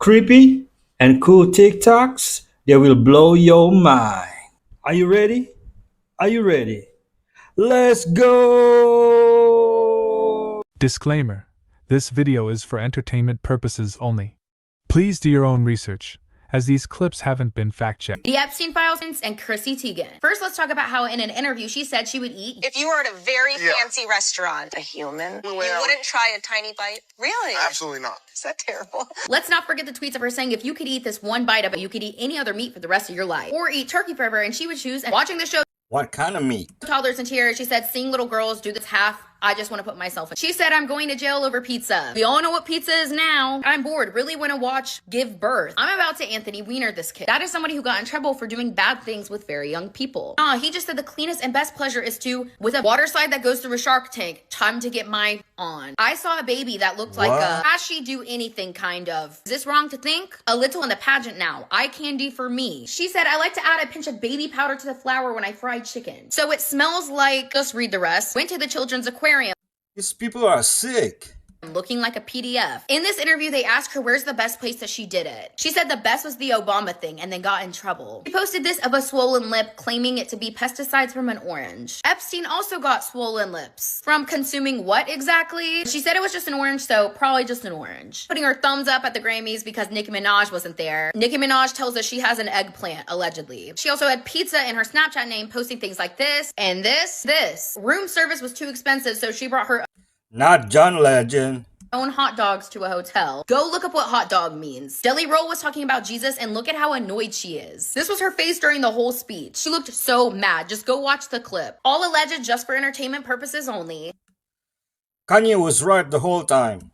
creepy and cool TikToks that will blow your mind. Are you ready? Are you ready? Let's go! Disclaimer: this video is for entertainment purposes only. Please do your own research, as these clips haven't been fact-checked. The Epstein Files and Chrissy Teigen. First, let's talk about how in an interview she said she would eat. If you were at a very fancy restaurant, a human, you wouldn't try a tiny bite? Really? Absolutely not. Is that terrible? Let's not forget the tweets of her saying if you could eat this one bite of it, you could eat any other meat for the rest of your life. Or eat turkey forever, and she would choose. And watching the show, What kind of meat? Toddlers in Tears, she said, seeing little girls do this half, I just want to put myself in. She said, I'm going to jail over pizza. We all know what pizza is now. I'm bored. Really want to watch Give Birth. I'm about to Anthony Weiner this kid. That is somebody who got in trouble for doing bad things with very young people. He just said the cleanest and best pleasure is to, with a water slide that goes through a shark tank, time to get my on. I saw a baby that looked like a, has she do anything kind of. Is this wrong to think? A little in the pageant now. Eye candy for me. She said, I like to add a pinch of baby powder to the flour when I fry chicken. So it smells like, just read the rest. Went to the children's aquarium. These people are sick. Looking like a PDF. In this interview, they asked her where's the best place that she did it. She said the best was the Obama thing and then got in trouble. She posted this of a swollen lip, claiming it to be pesticides from an orange. Epstein also got swollen lips. From consuming what exactly? She said it was just an orange, so probably just an orange. Putting her thumbs up at the Grammys because Nicki Minaj wasn't there. Nicki Minaj tells us she has an eggplant, allegedly. She also had pizza in her Snapchat name, posting things like this and this. Room service was too expensive, so she brought her Not John Legend. own hot dogs to a hotel. Go look up what hot dog means. Deli Roll was talking about Jesus and look at how annoyed she is. This was her face during the whole speech. She looked so mad. Just go watch the clip. All alleged just for entertainment purposes only. Kanye was right the whole time.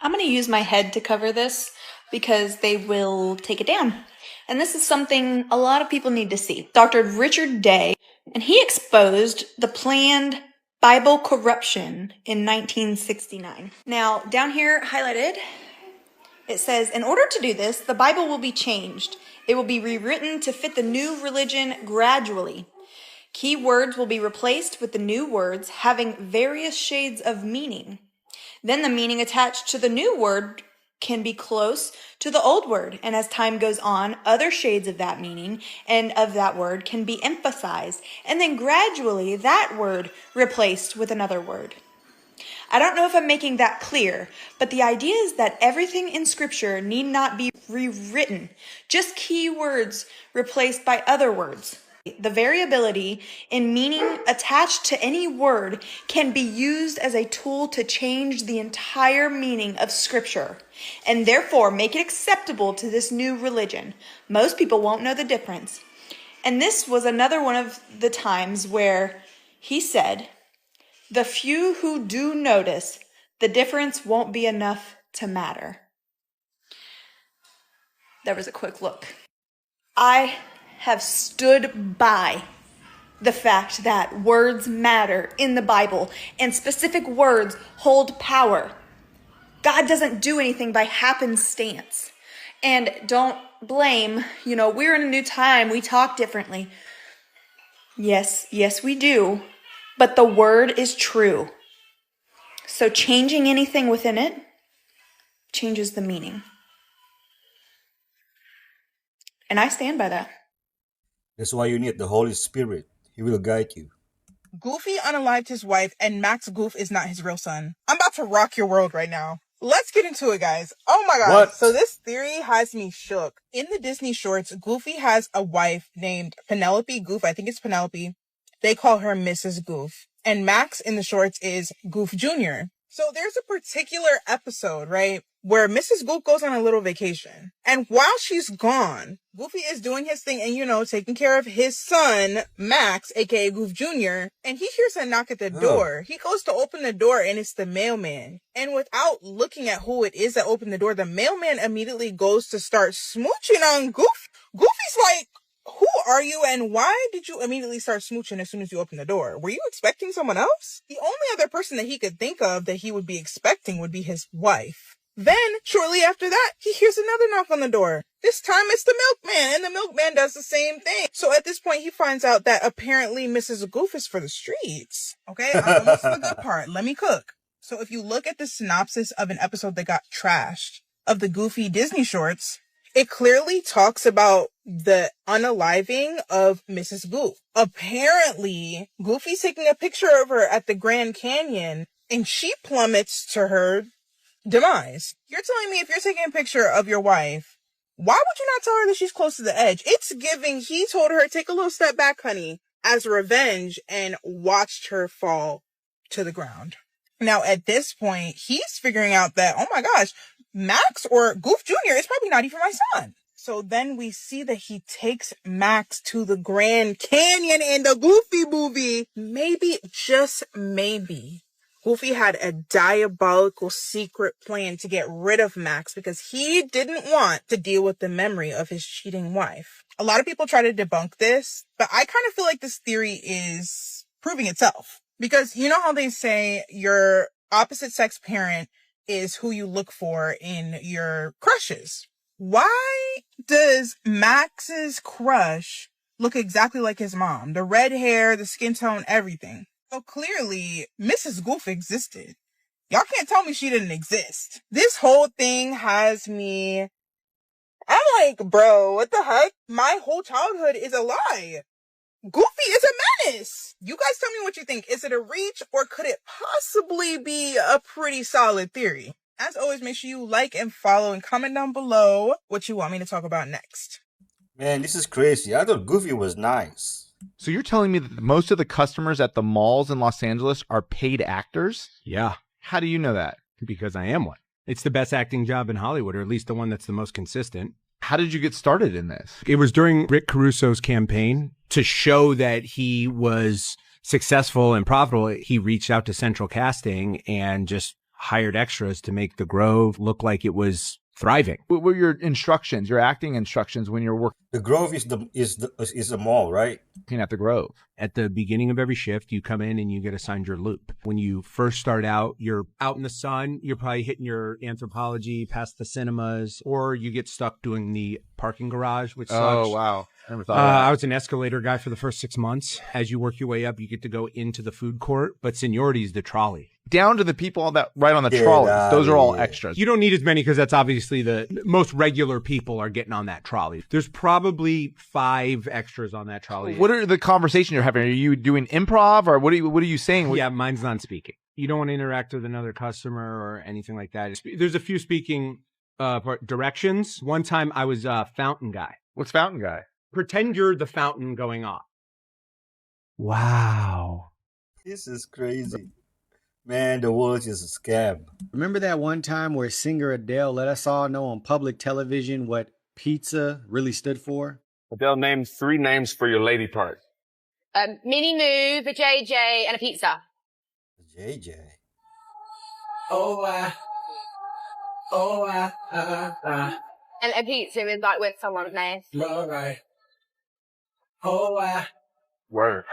I'm going to use my head to cover this because they will take it down. And this is something a lot of people need to see. Dr. Richard Day, and he exposed the planned Bible corruption in 1969. Now, down here highlighted, it says, in order to do this, the Bible will be changed. It will be rewritten to fit the new religion gradually. Key words will be replaced with the new words having various shades of meaning. Then the meaning attached to the new word can be close to the old word, and as time goes on, other shades of that meaning and of that word can be emphasized, and then gradually that word replaced with another word. I don't know if I'm making that clear, but the idea is that everything in Scripture need not be rewritten, just key words replaced by other words. The variability in meaning attached to any word can be used as a tool to change the entire meaning of Scripture and therefore make it acceptable to this new religion. Most people won't know the difference. And this was another one of the times where he said, the few who do notice, the difference won't be enough to matter. There was a quick look. I have stood by the fact that words matter in the Bible and specific words hold power. God doesn't do anything by happenstance. And don't blame, we're in a new time, we talk differently. Yes, we do. But the word is true. So changing anything within it changes the meaning. And I stand by that. That's why you need the Holy Spirit. He will guide you. Goofy unalived his wife, and Max Goof is not his real son. I'm about to rock your world right now. Let's get into it, guys. Oh my god. What? So this theory has me shook. In the Disney shorts, Goofy has a wife named Penelope Goof. I think it's Penelope. They call her Mrs. Goof. And Max in the shorts is Goof Jr. So there's a particular episode, right, where Mrs. Goof goes on a little vacation. And while she's gone, Goofy is doing his thing and, taking care of his son, Max, aka Goof Jr., and he hears a knock at the door. He goes to open the door, and it's the mailman. And without looking at who it is that opened the door, the mailman immediately goes to start smooching on Goof. Goofy's like, who are you, and why did you immediately start smooching as soon as you opened the door? Were you expecting someone else? The only other person that he could think of that he would be expecting would be his wife. Then, shortly after that, he hears another knock on the door. This time it's the milkman, and the milkman does the same thing. So at this point, he finds out that apparently Mrs. Goof is for the streets. Okay, this is the good part. Let me cook. So if you look at the synopsis of an episode that got trashed, of the Goofy Disney shorts, it clearly talks about the unaliving of Mrs. Goof. Apparently, Goofy's taking a picture of her at the Grand Canyon, and she plummets to her demise. You're telling me if you're taking a picture of your wife, why would you not tell her that she's close to the edge? It's giving he told her, take a little step back, honey, as revenge, and watched her fall to the ground. Now, at this point, he's figuring out that, oh my gosh, Max or Goof Jr. is probably not even my son. So then we see that he takes Max to the Grand Canyon in the Goofy movie. Maybe, just maybe, Goofy had a diabolical secret plan to get rid of Max because he didn't want to deal with the memory of his cheating wife. A lot of people try to debunk this, but I kind of feel like this theory is proving itself. Because you know how they say your opposite sex parent is who you look for in your crushes. Why does Max's crush look exactly like his mom? The red hair, the skin tone, everything. So clearly, Mrs. Goof existed. Y'all can't tell me she didn't exist. This whole thing has me... I'm like, bro, what the heck? My whole childhood is a lie. Goofy is a menace. You guys tell me what you think. Is it a reach or could it possibly be a pretty solid theory? As always, make sure you like and follow and comment down below what you want me to talk about next. Man, this is crazy. I thought Goofy was nice. So you're telling me that most of the customers at the malls in Los Angeles are paid actors? Yeah, How do you know that? because I am one. It's the best acting job in Hollywood, or at least the one that's the most consistent. How did you get started in this? It was during Rick Caruso's campaign to show that he was successful and profitable. He reached out to Central Casting and just hired extras to make the Grove look like it was thriving. What were your instructions, your acting instructions when you're The Grove is the mall, right? working at the Grove? At the beginning of every shift, you come in and you get assigned your loop. When you first start out, you're out in the sun. You're probably hitting your anthropology past the cinemas, or you get stuck doing the parking garage, which sucks. Oh, wow. I never thought of that. I was an escalator guy for the first 6 months. As you work your way up, you get to go into the food court, but seniority is the trolley. Down to the people that right on the Get trolleys. out Those are all of here. extras. You don't need as many because that's obviously the most regular people are getting on that trolley. There's probably 5 extras on that trolley. What are the conversations you're having? Are you doing improv or what are you saying? Yeah, mine's non-speaking. You don't want to interact with another customer or anything like that. There's a few speaking directions. One time I was a fountain guy. What's fountain guy? Pretend you're the fountain going off. Wow. This is crazy. Man, the world is a scam. Remember that one time where singer Adele let us all know on public television what pizza really stood for? Adele, name 3 names for your lady part. Mini Move, a JJ, and a pizza. JJ. And a pizza is like with someone's name. Word.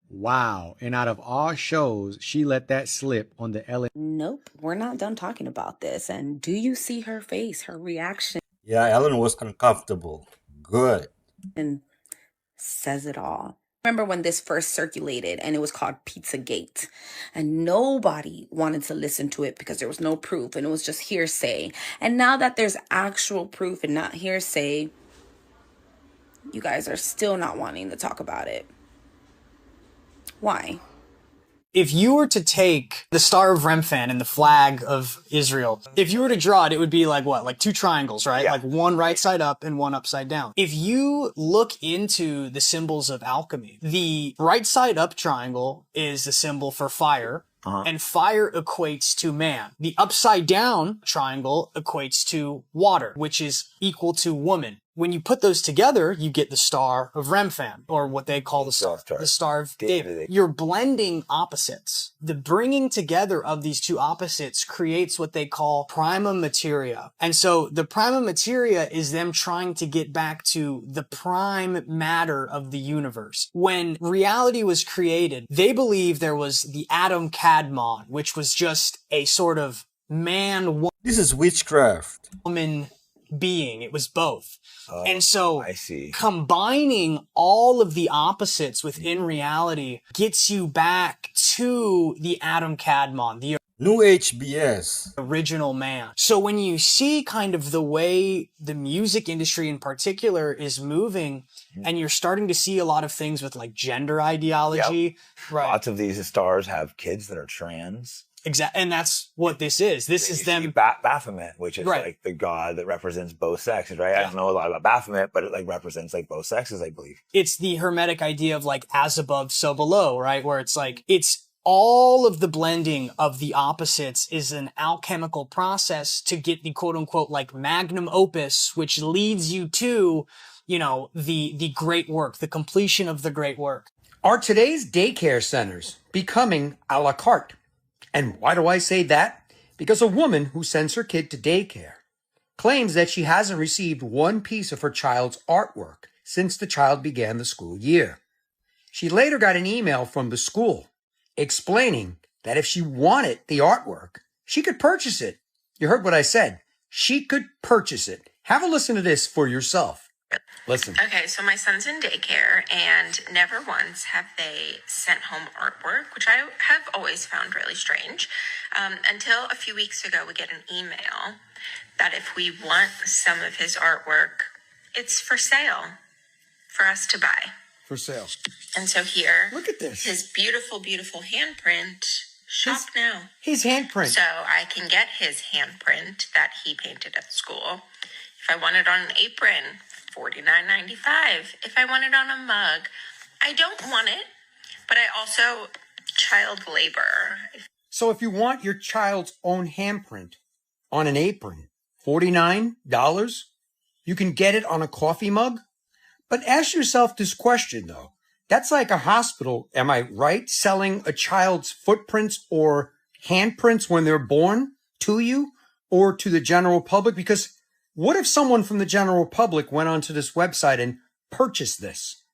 Wow. And out of all shows, she let that slip on the Ellen. Nope, we're not done talking about this. And do you see her face, her reaction? Yeah, Ellen was uncomfortable. Good. And says it all. Remember when this first circulated and it was called Pizzagate, and nobody wanted to listen to it because there was no proof and it was just hearsay. And now that there's actual proof and not hearsay, you guys are still not wanting to talk about it. Why? If you were to take the Star of Remphan and the flag of Israel, if you were to draw it, it would be like what? Like 2 triangles, right? Yeah. Like one right side up and one upside down. If you look into the symbols of alchemy, the right side up triangle is the symbol for fire. And fire equates to man. The upside down triangle equates to water, which is equal to woman. When you put those together, you get the Star of Remphan, or what they call the Star of David. You're blending opposites. The bringing together of these 2 opposites creates what they call prima materia. And so the prima materia is them trying to get back to the prime matter of the universe. When reality was created, they believe there was the atom Kadmon, which was just a sort of man-woman This is witchcraft. being. It was both. And so I see. combining all of the opposites within reality gets you back to the atom Kadmon, the New Age BS. Original man. So when you see kind of the way the music industry in particular is moving, and you're starting to see a lot of things with like gender ideology, right? Lots of these stars have kids that are trans. Exactly, and that's what this is. This is them. Baphomet, which is like the god that represents both sexes, right? I don't know a lot about Baphomet, but it like represents like both sexes, I believe. It's the Hermetic idea of like as above, so below, right? Where it's like, it's all of the blending of the opposites is an alchemical process to get the quote unquote like magnum opus, which leads you to, you know, the great work, the completion of the great work. Are today's daycare centers becoming a la carte? And why do I say that? Because a woman who sends her kid to daycare claims that she hasn't received one piece of her child's artwork since the child began the school year. She later got an email from the school explaining that if she wanted the artwork, she could purchase it. You heard what I said. She could purchase it. Have a listen to this for yourself. Listen. Okay, so my son's in daycare, and never once have they sent home artwork, which I have always found really strange, until a few weeks ago we get an email that if we want some of his artwork, it's for sale for us to buy. For sale. And so here, look at this. His beautiful, beautiful handprint. Shop now. His handprint. So I can get his handprint that he painted at school. If I want it on an apron, $49.95. If I want it on a mug, I don't want it, but I also child labor. So if you want your child's own handprint on an apron, $49, you can get it on a coffee mug? But ask yourself this question, though. That's like a hospital, am I right, selling a child's footprints or handprints when they're born to you or to the general public? Because what if someone from the general public went onto this website and purchased this?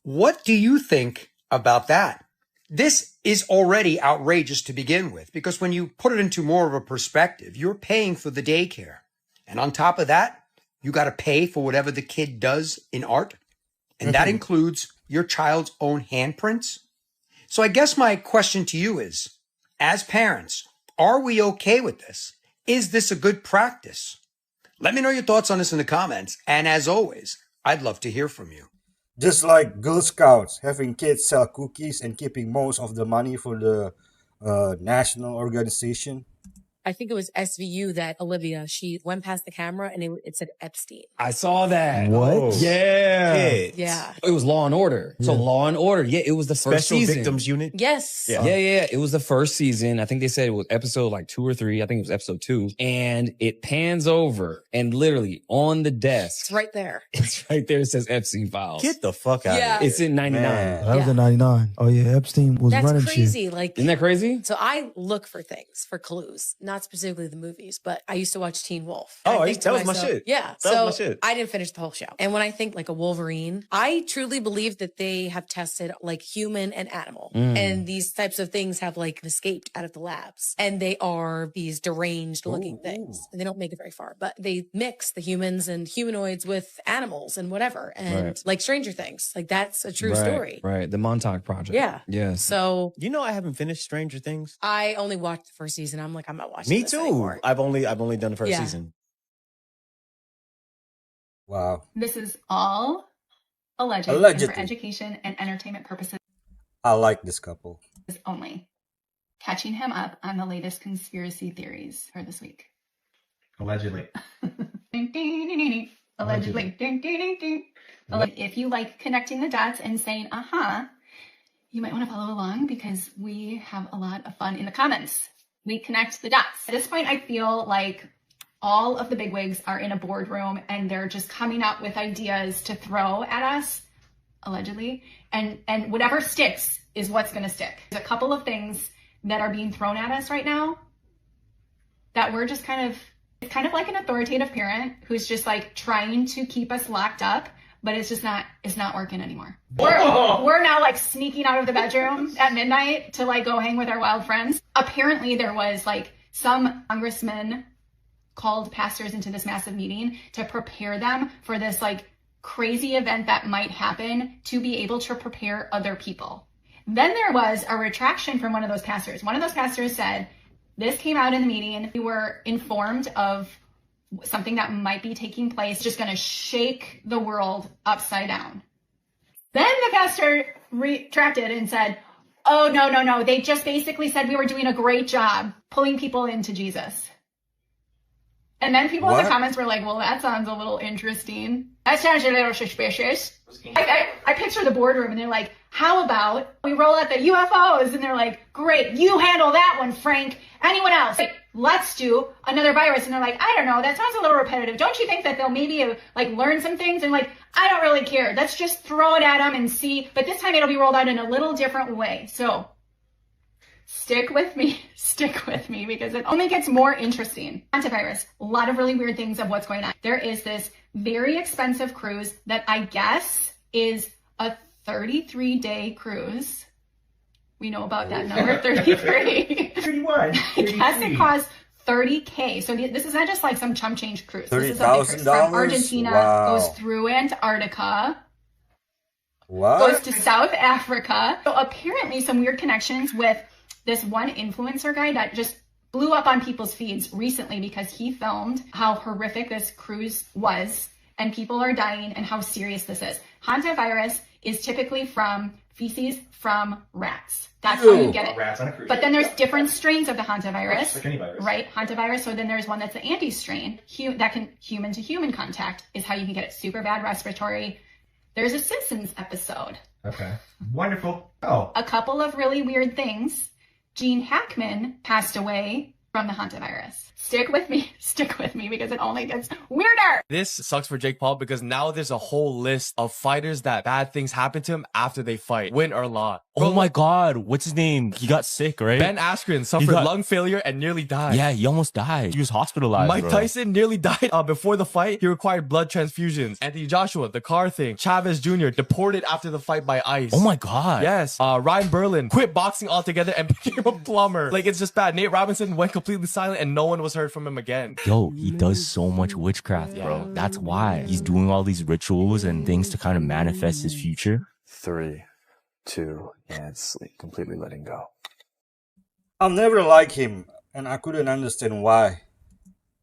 What do you think about that? This is already outrageous to begin with, because when you put it into more of a perspective, you're paying for the daycare. And on top of that, you got to pay for whatever the kid does in art. And that includes your child's own handprints. So I guess my question to you is, as parents, are we okay with this? Is this a good practice? Let me know your thoughts on this in the comments. And as always, I'd love to hear from you. Just like Girl Scouts, having kids sell cookies and keeping most of the money for the national organization. I think it was SVU that Olivia, she went past the camera and it said Epstein. I saw that. What? Oh. Yeah. Kids. Yeah. It was Law and Order. So Law and Order. Yeah, it was the first Special season. Victims Unit. Yes. Yeah. It was the first season. I think they said it was episode like 2 or 3. I think it was episode 2. And it pans over and literally on the desk. It's right there. It's right there. It says Epstein files. Get the fuck out of here. It's in 99. That was in 99. Oh yeah, Epstein was That's running crazy. shit. Like, isn't that crazy? So I look for things, for clues, not specifically the movies, but I used to watch Teen Wolf. Oh, that was my shit. Yeah. That was my shit. I didn't finish the whole show. And when I think like a Wolverine, I truly believe that they have tested like human and animal. And these types of things have like escaped out of the labs. And they are these deranged looking things. And they don't make it very far, but they mix the humans and humanoids with animals and whatever. And like Stranger Things, like that's a true story. Right. The Montauk Project. Yeah. Yes. So You know I haven't finished Stranger Things. I only watched the first season. I'm like, I'm not watching Me this too. anymore. I've only done the first season. Wow. This is all alleged Allegedly. and for education and entertainment purposes I like this couple. only. Catching him up on the latest conspiracy theories for this week. Allegedly. Allegedly. If you like connecting the dots and saying, you might want to follow along because we have a lot of fun in the comments. We connect the dots. At this point, I feel like all of the bigwigs are in a boardroom and they're just coming up with ideas to throw at us, allegedly, and whatever sticks is what's going to stick. There's a couple of things that are being thrown at us right now that we're just it's kind of like an authoritative parent who's just like trying to keep us locked up, but it's not working anymore. We're now like sneaking out of the bedroom at midnight to like go hang with our wild friends. Apparently there was like some congressman called pastors into this massive meeting to prepare them for this like crazy event that might happen to be able to prepare other people. Then there was a retraction from one of those pastors. One of those pastors said, This came out in the meeting. We were informed of something that might be taking place, just going to shake the world upside down. Then the pastor retracted and said, oh, no. They just basically said we were doing a great job pulling people into Jesus. And then people in the comments were like, well, that sounds a little interesting. That sounds a little suspicious. I picture the boardroom and they're like, how about we roll out the UFOs? And they're like, great, you handle that one, Frank. Anyone else? Great, let's do another virus. And they're like, I don't know, that sounds a little repetitive. Don't you think that they'll maybe like learn some things? And like, I don't really care. Let's just throw it at them and see. But this time it'll be rolled out in a little different way. So stick with me because it only gets more interesting. Antivirus, a lot of really weird things of what's going on. There is this very expensive cruise that I guess is a 33-day cruise. We know about that number, 33. 31. I guess it costs $30K. So this is not just like some chump change cruise. This is a big cruise from Argentina, goes through Antarctica. Goes to South Africa. So apparently some weird connections with this one influencer guy that just blew up on people's feeds recently because he filmed how horrific this cruise was and people are dying and how serious this is. Hantavirus is typically from feces from rats. That's how you get it. Rats on a cruise. But then there's different strains of the hantavirus. Like any virus. Right? Hantavirus. So then there's one that's the anti-strain that can human to human contact is how you can get it. Super bad respiratory. There's a Simpsons episode. Okay. Wonderful. Oh. A couple of really weird things. Gene Hackman passed away from the hantavirus. Stick with me because it only gets weirder. This sucks for Jake Paul because now there's a whole list of fighters that bad things happen to him after they fight, win or loss. Oh my God, what's his name? He got sick, right? Ben Askren suffered lung failure and nearly died. Yeah, he almost died. He was hospitalized. Mike Tyson nearly died before the fight. He required blood transfusions. Anthony Joshua, the car thing. Chavez Jr. deported after the fight by ICE. Oh my God. Yes. Ryan Berlin quit boxing altogether and became a plumber. Like, it's just bad. Nate Robinson went completely silent and no one was heard from him again. Yo, he does so much witchcraft, bro. That's why he's doing all these rituals and things to kind of manifest his future. 3, 2, and sleep. Completely letting go. I'll never like him, and I couldn't understand why.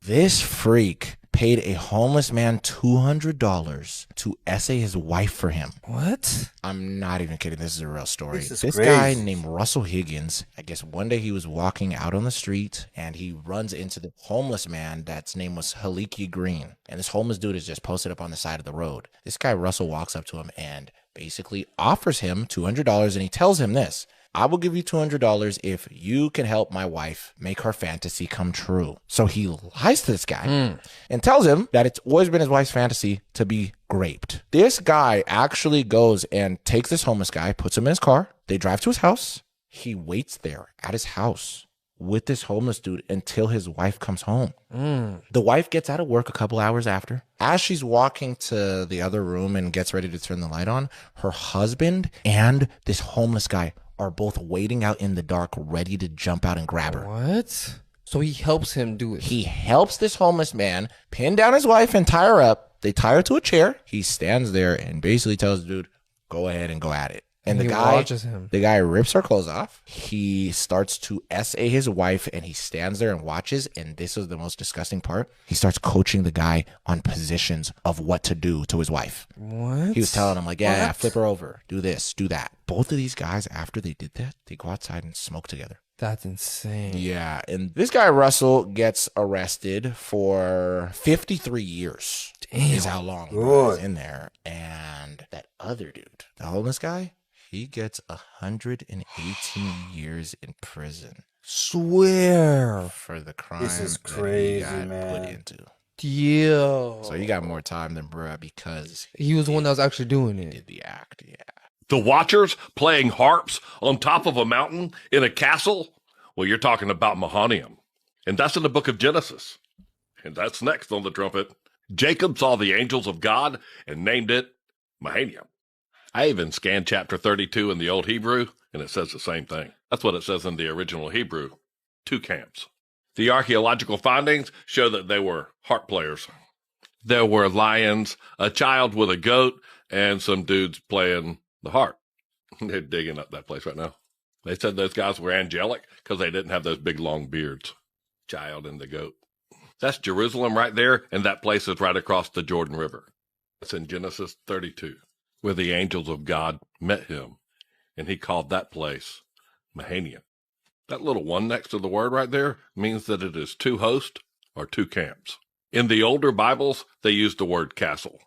This freak paid a homeless man $200 to essay his wife for him. What? I'm not even kidding. This is a real story. This guy named Russell Higgins, I guess one day he was walking out on the street and he runs into the homeless man that's name was Haliki Green. And this homeless dude is just posted up on the side of the road. This guy, Russell, walks up to him and basically offers him $200 and he tells him this: I will give you $200 if you can help my wife make her fantasy come true. So he lies to this guy and tells him that it's always been his wife's fantasy to be raped. This guy actually goes and takes this homeless guy, puts him in his car. They drive to his house. He waits there at his house with this homeless dude until his wife comes home. The wife gets out of work a couple hours after. As she's walking to the other room and gets ready to turn the light on, her husband and this homeless guy are both waiting out in the dark, ready to jump out and grab her. What? So he helps him do it. He helps this homeless man pin down his wife and tie her up. They tie her to a chair. He stands there and basically tells the dude, go ahead and go at it. And the guy watches him. The guy rips her clothes off. He starts to SA his wife and he stands there and watches. And this is the most disgusting part. He starts coaching the guy on positions of what to do to his wife. What? He was telling him like, yeah, flip her over, do this, do that. Both of these guys, after they did that, they go outside and smoke together. That's insane. Yeah. And this guy, Russell, gets arrested for 53 years. Damn. Is how long he was in there. And that other dude, the homeless guy, he gets 118 years in prison. Swear. For the crime This is that crazy, he got man. put into. Yo. So he got more time than bruh because he was the one that was actually doing it. Did the act, yeah. The Watchers playing harps on top of a mountain in a castle? Well, you're talking about Mahanium. And that's in the book of Genesis. And that's next on the trumpet. Jacob saw the angels of God and named it Mahanium. I even scanned chapter 32 in the Old Hebrew, and it says the same thing. That's what it says in the original Hebrew. 2 camps. The archaeological findings show that they were harp players. There were lions, a child with a goat, and some dudes playing the harp. They're digging up that place right now. They said those guys were angelic because they didn't have those big long beards. Child and the goat. That's Jerusalem right there, and that place is right across the Jordan River. It's in Genesis 32, where the angels of God met him, and he called that place Mahanaim. That little one next to the word right there means that it is two hosts or two camps. In the older Bibles, they used the word castle.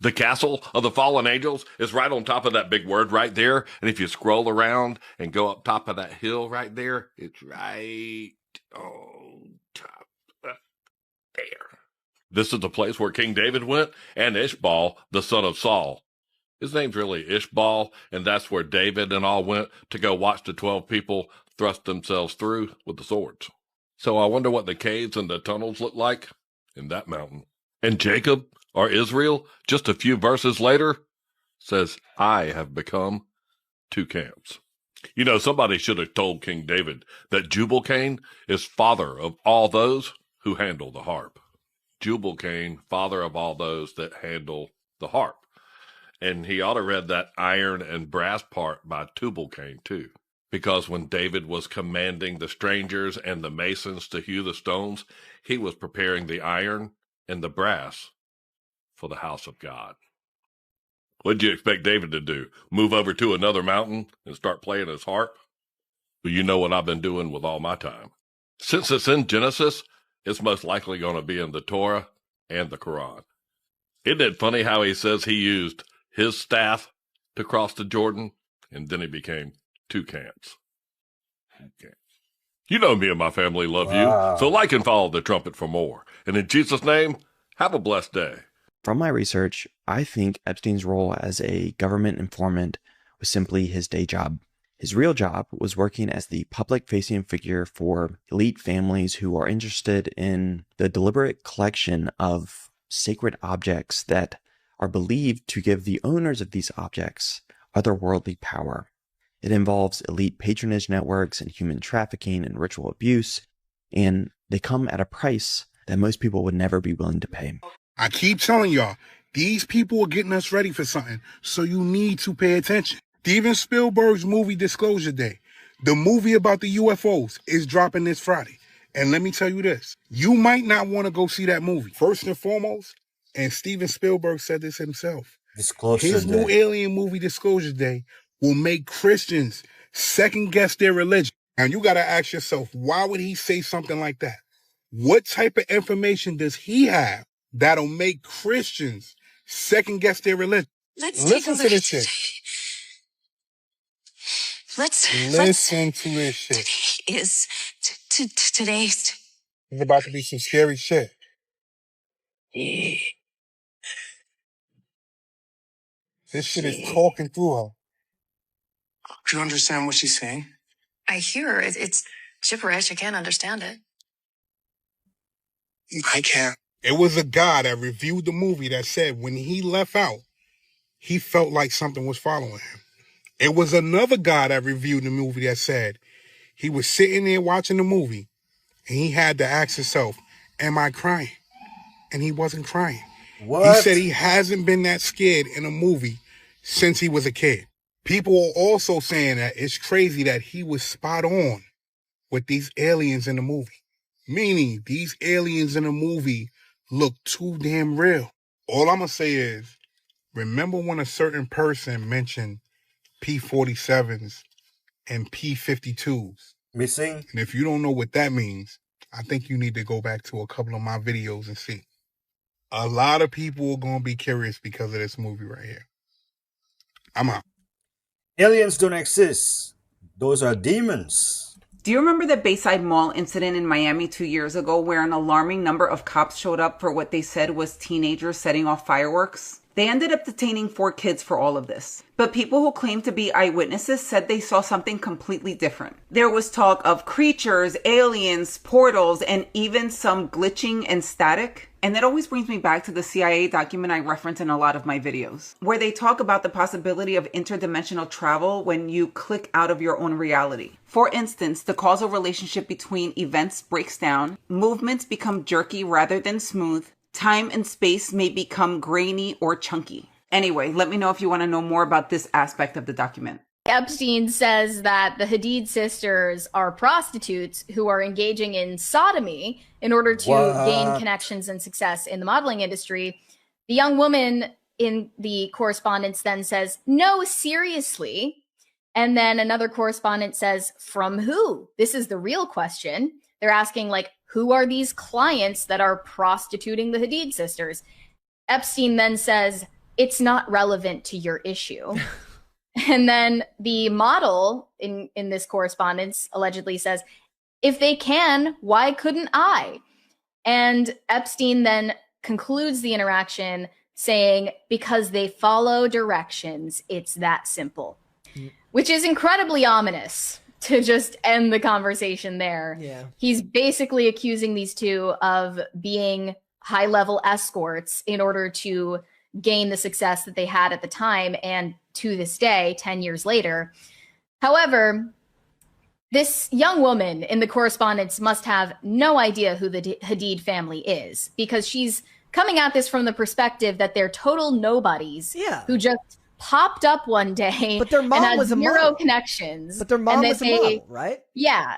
The castle of the fallen angels is right on top of that big word right there. And if you scroll around and go up top of that hill right there, it's right on top up there. This is the place where King David went and Ishbal, the son of Saul. His name's really Ishbal, and that's where David and all went to go watch the 12 people thrust themselves through with the swords. So I wonder what the caves and the tunnels look like in that mountain. And Jacob, or Israel, just a few verses later, says, I have become two camps. You know, somebody should have told King David that Jubal-Cain is father of all those who handle the harp. Jubal-Cain, father of all those that handle the harp. And he ought to read that iron and brass part by Tubal-Cain too. Because when David was commanding the strangers and the masons to hew the stones, he was preparing the iron and the brass for the house of God. What'd you expect David to do? Move over to another mountain and start playing his harp? Well, you know what I've been doing with all my time. Since it's in Genesis, it's most likely going to be in the Torah and the Quran. Isn't it funny how he says he used his staff to cross the Jordan, and then he became two camps? Okay. You know me and my family love you, so like and follow the trumpet for more. And in Jesus' name, have a blessed day. From my research, I think Epstein's role as a government informant was simply his day job. His real job was working as the public-facing figure for elite families who are interested in the deliberate collection of sacred objects that are believed to give the owners of these objects otherworldly power. It involves elite patronage networks and human trafficking and ritual abuse, and they come at a price that most people would never be willing to pay. I keep telling y'all, these people are getting us ready for something, so you need to pay attention. Steven Spielberg's movie Disclosure Day, the movie about the UFOs, is dropping this Friday. And let me tell you this, you might not want to go see that movie. First and foremost, and Steven Spielberg said this himself, his new alien movie Disclosure Day will make Christians second guess their religion. And you got to ask yourself, why would he say something like that? What type of information does he have that'll make Christians second guess their religion? Listen to this shit. Listen to this shit. Today's. It's about to be some scary shit. This shit is talking through her. Do you understand what she's saying? I hear it. It's gibberish. I can't understand it. I can't. It was a guy that reviewed the movie that said when he left out, he felt like something was following him. It was another guy that reviewed the movie that said he was sitting there watching the movie and he had to ask himself, am I crying? And he wasn't crying. What? He said he hasn't been that scared in a movie since he was a kid. People are also saying that it's crazy that he was spot on with these aliens in the movie. Meaning these aliens in the movie look too damn real. All I'm going to say is, remember when a certain person mentioned P-47s and P-52s? Missing? And if you don't know what that means, I think you need to go back to a couple of my videos and see. A lot of people are going to be curious because of this movie right here. I'm out. Aliens don't exist. Those are demons. Do you remember the Bayside Mall incident in Miami 2 years ago where an alarming number of cops showed up for what they said was teenagers setting off fireworks? They ended up detaining 4 kids for all of this. But people who claimed to be eyewitnesses said they saw something completely different. There was talk of creatures, aliens, portals, and even some glitching and static. And that always brings me back to the CIA document I reference in a lot of my videos, where they talk about the possibility of interdimensional travel when you click out of your own reality. For instance, the causal relationship between events breaks down, movements become jerky rather than smooth, time and space may become grainy or chunky. Anyway, let me know if you want to know more about this aspect of the document. Epstein says that the Hadid sisters are prostitutes who are engaging in sodomy in order to gain connections and success in the modeling industry. The young woman in the correspondence then says, "No, seriously." And then another correspondent says, "From who?" This is the real question. They're asking, like, who are these clients that are prostituting the Hadid sisters? Epstein then says, "It's not relevant to your issue." And then the model in this correspondence allegedly says, "If they can, why couldn't I?" And Epstein then concludes the interaction saying, "Because they follow directions, it's that simple." Which is incredibly ominous to just end the conversation there. Yeah. He's basically accusing these two of being high-level escorts in order to gain the success that they had at the time and to this day, 10 years later. However, this young woman in the correspondence must have no idea who the Hadid family is, because she's coming at this from the perspective that they're total nobodies who just popped up one day, but their mom and had was a zero model. connections. But their mom and that was a model, right? Yeah,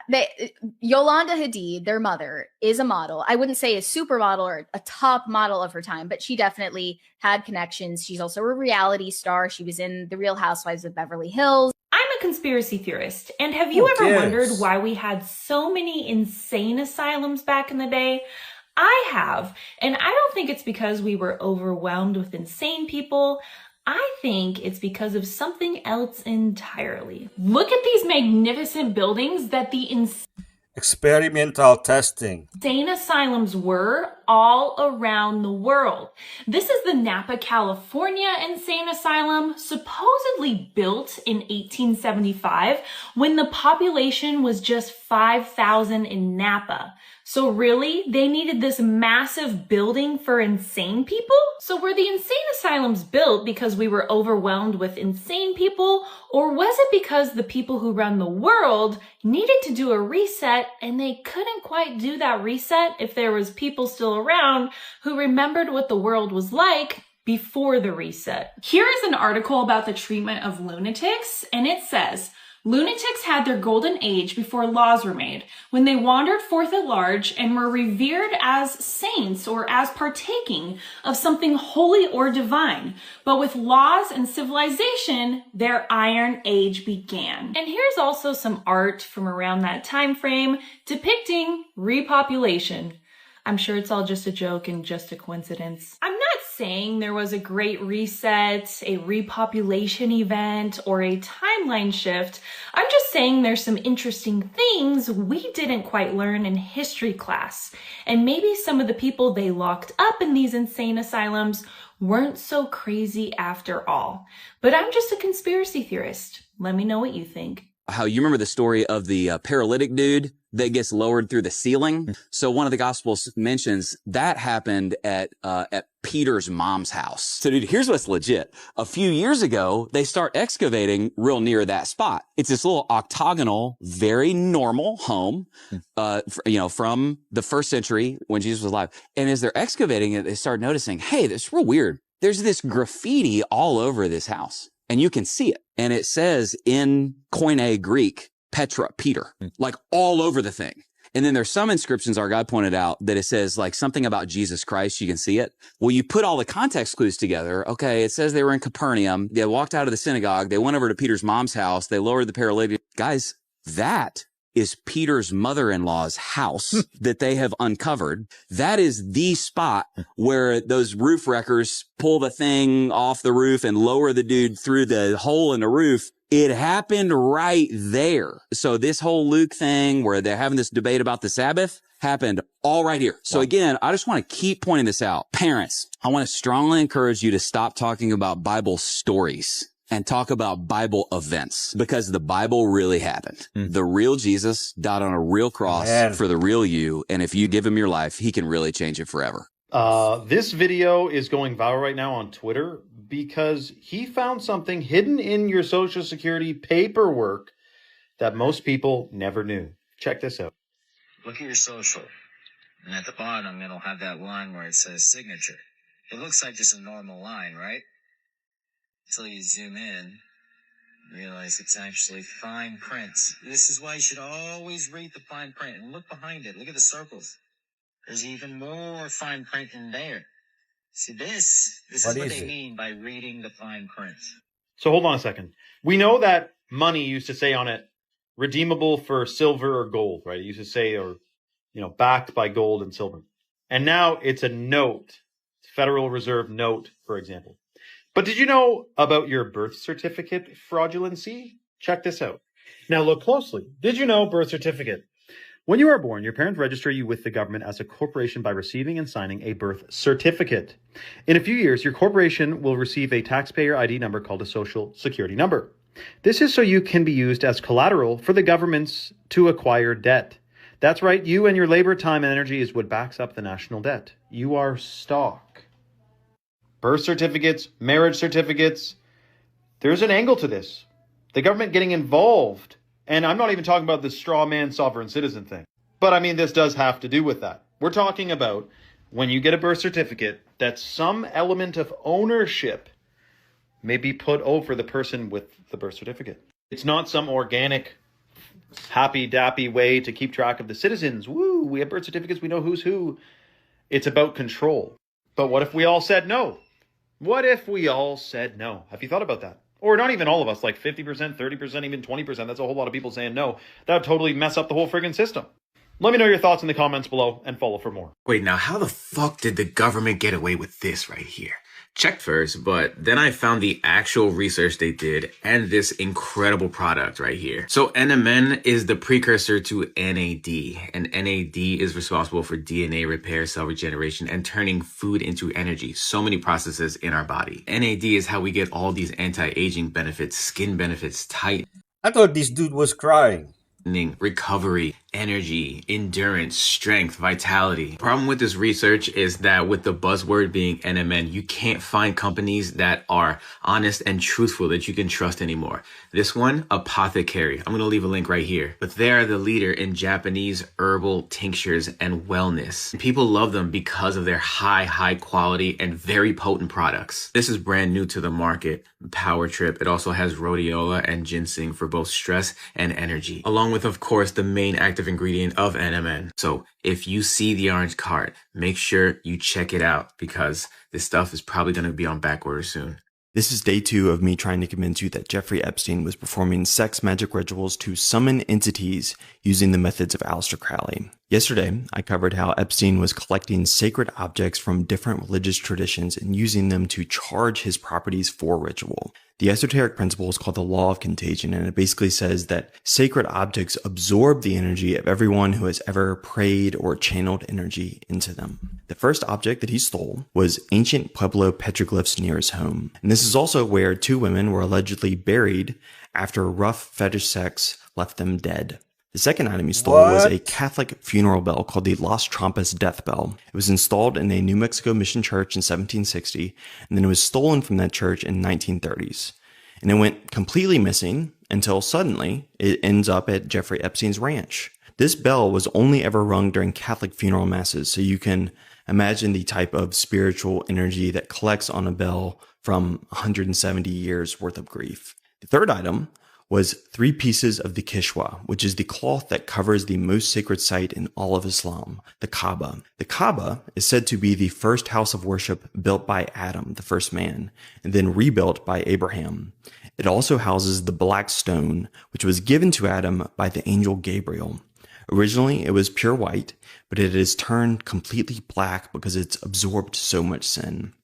Yolanda Hadid, their mother, is a model. I wouldn't say a supermodel or a top model of her time, but she definitely had connections. She's also a reality star. She was in The Real Housewives of Beverly Hills. I'm a conspiracy theorist, and have you ever wondered why we had so many insane asylums back in the day? I have, and I don't think it's because we were overwhelmed with insane people. I think it's because of something else entirely. Look at these magnificent buildings that the Experimental testing. insane asylums were all around the world. This is the Napa, California insane asylum, supposedly built in 1875 when the population was just 5,000 in Napa. So really, they needed this massive building for insane people? So were the insane asylums built because we were overwhelmed with insane people, or was it because the people who run the world needed to do a reset and they couldn't quite do that reset if there was people still around who remembered what the world was like before the reset? Here is an article about the treatment of lunatics, and it says, lunatics had their golden age before laws were made, when they wandered forth at large and were revered as saints or as partaking of something holy or divine. But with laws and civilization, their iron age began. And here's also some art from around that time frame depicting repopulation. I'm sure it's all just a joke and just a coincidence. I'm not saying there was a great reset, a repopulation event, or a timeline shift. I'm just saying there's some interesting things we didn't quite learn in history class. And maybe some of the people they locked up in these insane asylums weren't so crazy after all. But I'm just a conspiracy theorist. Let me know what you think. How you remember the story of the paralytic dude that gets lowered through the ceiling? So one of the Gospels mentions that happened at Peter's mom's house. So dude, here's what's legit. A few years ago, they start excavating real near that spot. It's this little octagonal, very normal home, from the first century when Jesus was alive. And as they're excavating it, they start noticing, hey, this is real weird. There's this graffiti all over this house. And you can see it. And it says in Koine Greek, Petra, Peter, like all over the thing. And then there's some inscriptions our guy pointed out that it says like something about Jesus Christ. You can see it. Well, you put all the context clues together. Okay. It says they were in Capernaum. They walked out of the synagogue. They went over to Peter's mom's house. They lowered the paralytic. Guys, that is Peter's mother-in-law's house that they have uncovered. That is the spot where those roof wreckers pull the thing off the roof and lower the dude through the hole in the roof. It happened right there. So this whole Luke thing where they're having this debate about the Sabbath happened all right here. So again, I just want to keep pointing this out. Parents, I want to strongly encourage you to stop talking about Bible stories and talk about Bible events, because the Bible really happened. The real Jesus died on a real cross for the real you. And if you give him your life, he can really change it forever. This video is going viral right now on Twitter because he found something hidden in your Social Security paperwork that most people never knew. Check this out. Look at your social. And at the bottom, it'll have that line where it says signature. It looks like just a normal line, right? Until you zoom in, Realize it's actually fine print. This is why you should always read the fine print and look behind it. Look at the circles. There's even more fine print in there. See, this is what they mean by reading the fine print. So hold on a second. We know that money used to say on it, redeemable for silver or gold, right? It used to say, or, backed by gold and silver. And now it's a note. Federal Reserve note, for example. But did you know about your birth certificate fraudulency? Check this out. Now look closely. Did you know birth certificate? When you are born, your parents register you with the government as a corporation by receiving and signing a birth certificate. In a few years, your corporation will receive a taxpayer ID number called a social security number. This is so you can be used as collateral for the governments to acquire debt. That's right, you and your labor, time, and energy is what backs up the national debt. You are stock. Birth certificates, marriage certificates. There's an angle to this. The government getting involved. And I'm not even talking about the straw man sovereign citizen thing. But I mean, this does have to do with that. We're talking about when you get a birth certificate, that some element of ownership may be put over the person with the birth certificate. It's not some organic, happy-dappy way to keep track of the citizens. Woo, we have birth certificates, we know who's who. It's about control. But what if we all said no? What if we all said no? Have you thought about that? Or not even all of us, like 50%, 30%, even 20%. That's a whole lot of people saying no. That would totally mess up the whole friggin' system. Let me know your thoughts in the comments below and follow for more. Wait, now how the fuck did the government get away with this right here? Checked first, but then I found the actual research they did and this incredible product right here. So NMN is the precursor to NAD, and NAD is responsible for DNA repair, cell regeneration, and turning food into energy. So many processes in our body. NAD is how we get all these anti-aging benefits, skin benefits, tight. I thought this dude was crying. Recovery, energy, endurance, strength, vitality. Problem with this research is that with the buzzword being NMN, you can't find companies that are honest and truthful that you can trust anymore. This one, Apothecary. I'm going to leave a link right here. But they are the leader in Japanese herbal tinctures and wellness. People love them because of their high quality and very potent products. This is brand new to the market. Power Trip. It also has rhodiola and ginseng for both stress and energy, along with, of course, the main active ingredient of NMN. So if you see the orange card, make sure you check it out because this stuff is probably going to be on back order soon. This is day 2 of me trying to convince you that Jeffrey Epstein was performing sex magic rituals to summon entities using the methods of Aleister Crowley. Yesterday, I covered how Epstein was collecting sacred objects from different religious traditions and using them to charge his properties for ritual. The esoteric principle is called the law of contagion, and it basically says that sacred objects absorb the energy of everyone who has ever prayed or channeled energy into them. The first object that he stole was ancient Pueblo petroglyphs near his home. And this is also where 2 women were allegedly buried after rough fetish sex left them dead. The second item he stole was a Catholic funeral bell called the Las Trampas death bell. It was installed in a New Mexico mission church in 1760, and then it was stolen from that church in 1930s. And it went completely missing until suddenly it ends up at Jeffrey Epstein's ranch. This bell was only ever rung during Catholic funeral masses, so you can imagine the type of spiritual energy that collects on a bell from 170 years worth of grief. The third item was 3 pieces of the Kishwa, which is the cloth that covers the most sacred site in all of Islam, the Kaaba. The Kaaba is said to be the first house of worship built by Adam, the first man, and then rebuilt by Abraham. It also houses the black stone, which was given to Adam by the angel Gabriel. Originally, it was pure white, but it has turned completely black because it's absorbed so much sin.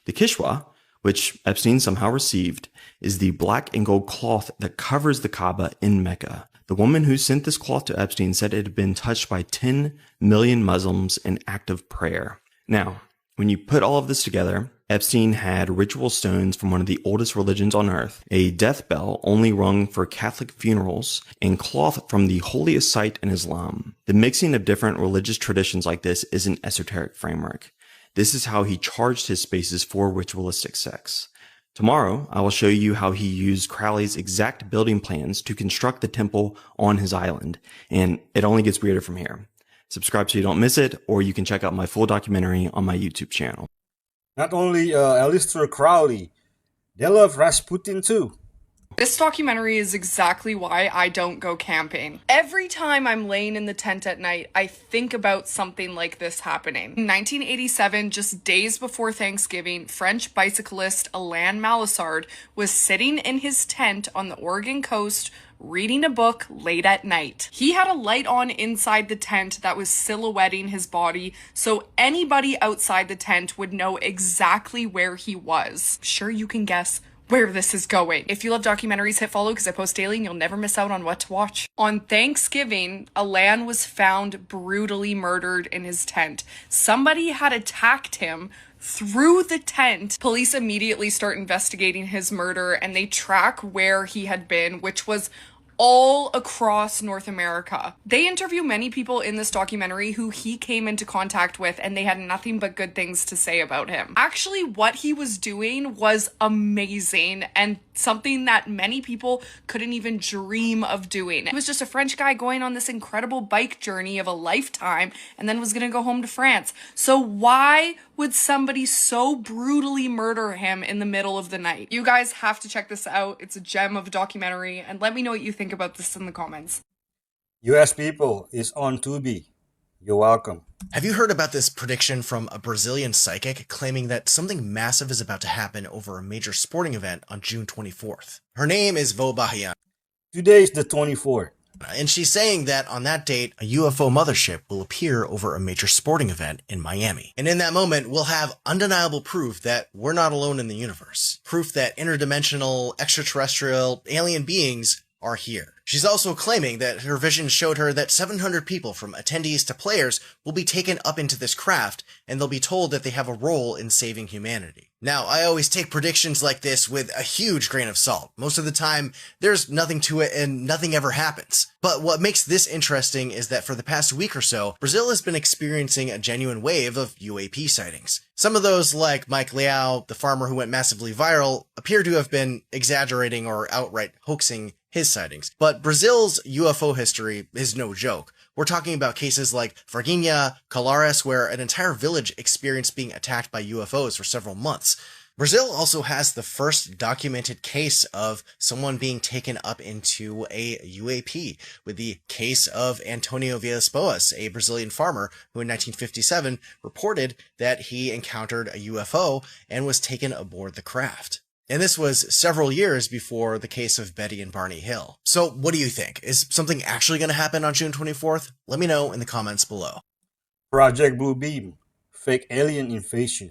The Kishwa, which Epstein somehow received, is the black and gold cloth that covers the Kaaba in Mecca. The woman who sent this cloth to Epstein said it had been touched by 10 million Muslims in active prayer. Now, when you put all of this together, Epstein had ritual stones from one of the oldest religions on earth, a death bell only rung for Catholic funerals, and cloth from the holiest site in Islam. The mixing of different religious traditions like this is an esoteric framework. This is how he charged his spaces for ritualistic sex. Tomorrow, I will show you how he used Crowley's exact building plans to construct the temple on his island, and it only gets weirder from here. Subscribe so you don't miss it, or you can check out my full documentary on my YouTube channel. Not only Aleister Crowley, they love Rasputin too. This documentary is exactly why I don't go camping. Every time I'm laying in the tent at night, I think about something like this happening. In 1987, just days before Thanksgiving, French bicyclist Alain Malissard was sitting in his tent on the Oregon coast reading a book late at night. He had a light on inside the tent that was silhouetting his body, so anybody outside the tent would know exactly where he was. Sure, you can guess where this is going. If you love documentaries, hit follow because I post daily and you'll never miss out on what to watch. On Thanksgiving, Alain was found brutally murdered in his tent. Somebody had attacked him through the tent. Police immediately start investigating his murder and they track where he had been, which was all across North America. They interview many people in this documentary who he came into contact with and they had nothing but good things to say about him. Actually, what he was doing was amazing and something that many people couldn't even dream of doing. He was just a French guy going on this incredible bike journey of a lifetime and then was gonna go home to France. So why would somebody so brutally murder him in the middle of the night? You guys have to check this out. It's a gem of a documentary, and let me know what you think about this in the comments. US People is on Tubi. You're welcome. Have you heard about this prediction from a Brazilian psychic claiming that something massive is about to happen over a major sporting event on June 24th? Her name is Vô Bahia. Today is the 24th. And she's saying that on that date, a UFO mothership will appear over a major sporting event in Miami. And in that moment, we'll have undeniable proof that we're not alone in the universe. Proof that interdimensional, extraterrestrial, alien beings are here. She's also claiming that her vision showed her that 700 people, from attendees to players, will be taken up into this craft, and they'll be told that they have a role in saving humanity. Now, I always take predictions like this with a huge grain of salt. Most of the time, there's nothing to it and nothing ever happens. But what makes this interesting is that for the past week or so, Brazil has been experiencing a genuine wave of UAP sightings. Some of those, like Mike Liao, the farmer who went massively viral, appear to have been exaggerating or outright hoaxing his sightings. But Brazil's UFO history is no joke. We're talking about cases like Varginha, Colares, where an entire village experienced being attacked by UFOs for several months. Brazil also has the first documented case of someone being taken up into a UAP, with the case of Antonio Villas-Boas, a Brazilian farmer who in 1957 reported that he encountered a UFO and was taken aboard the craft. And this was several years before the case of Betty and Barney Hill. So what do you think? Is something actually going to happen on June 24th? Let me know in the comments below. Project Blue Beam. Fake alien invasion.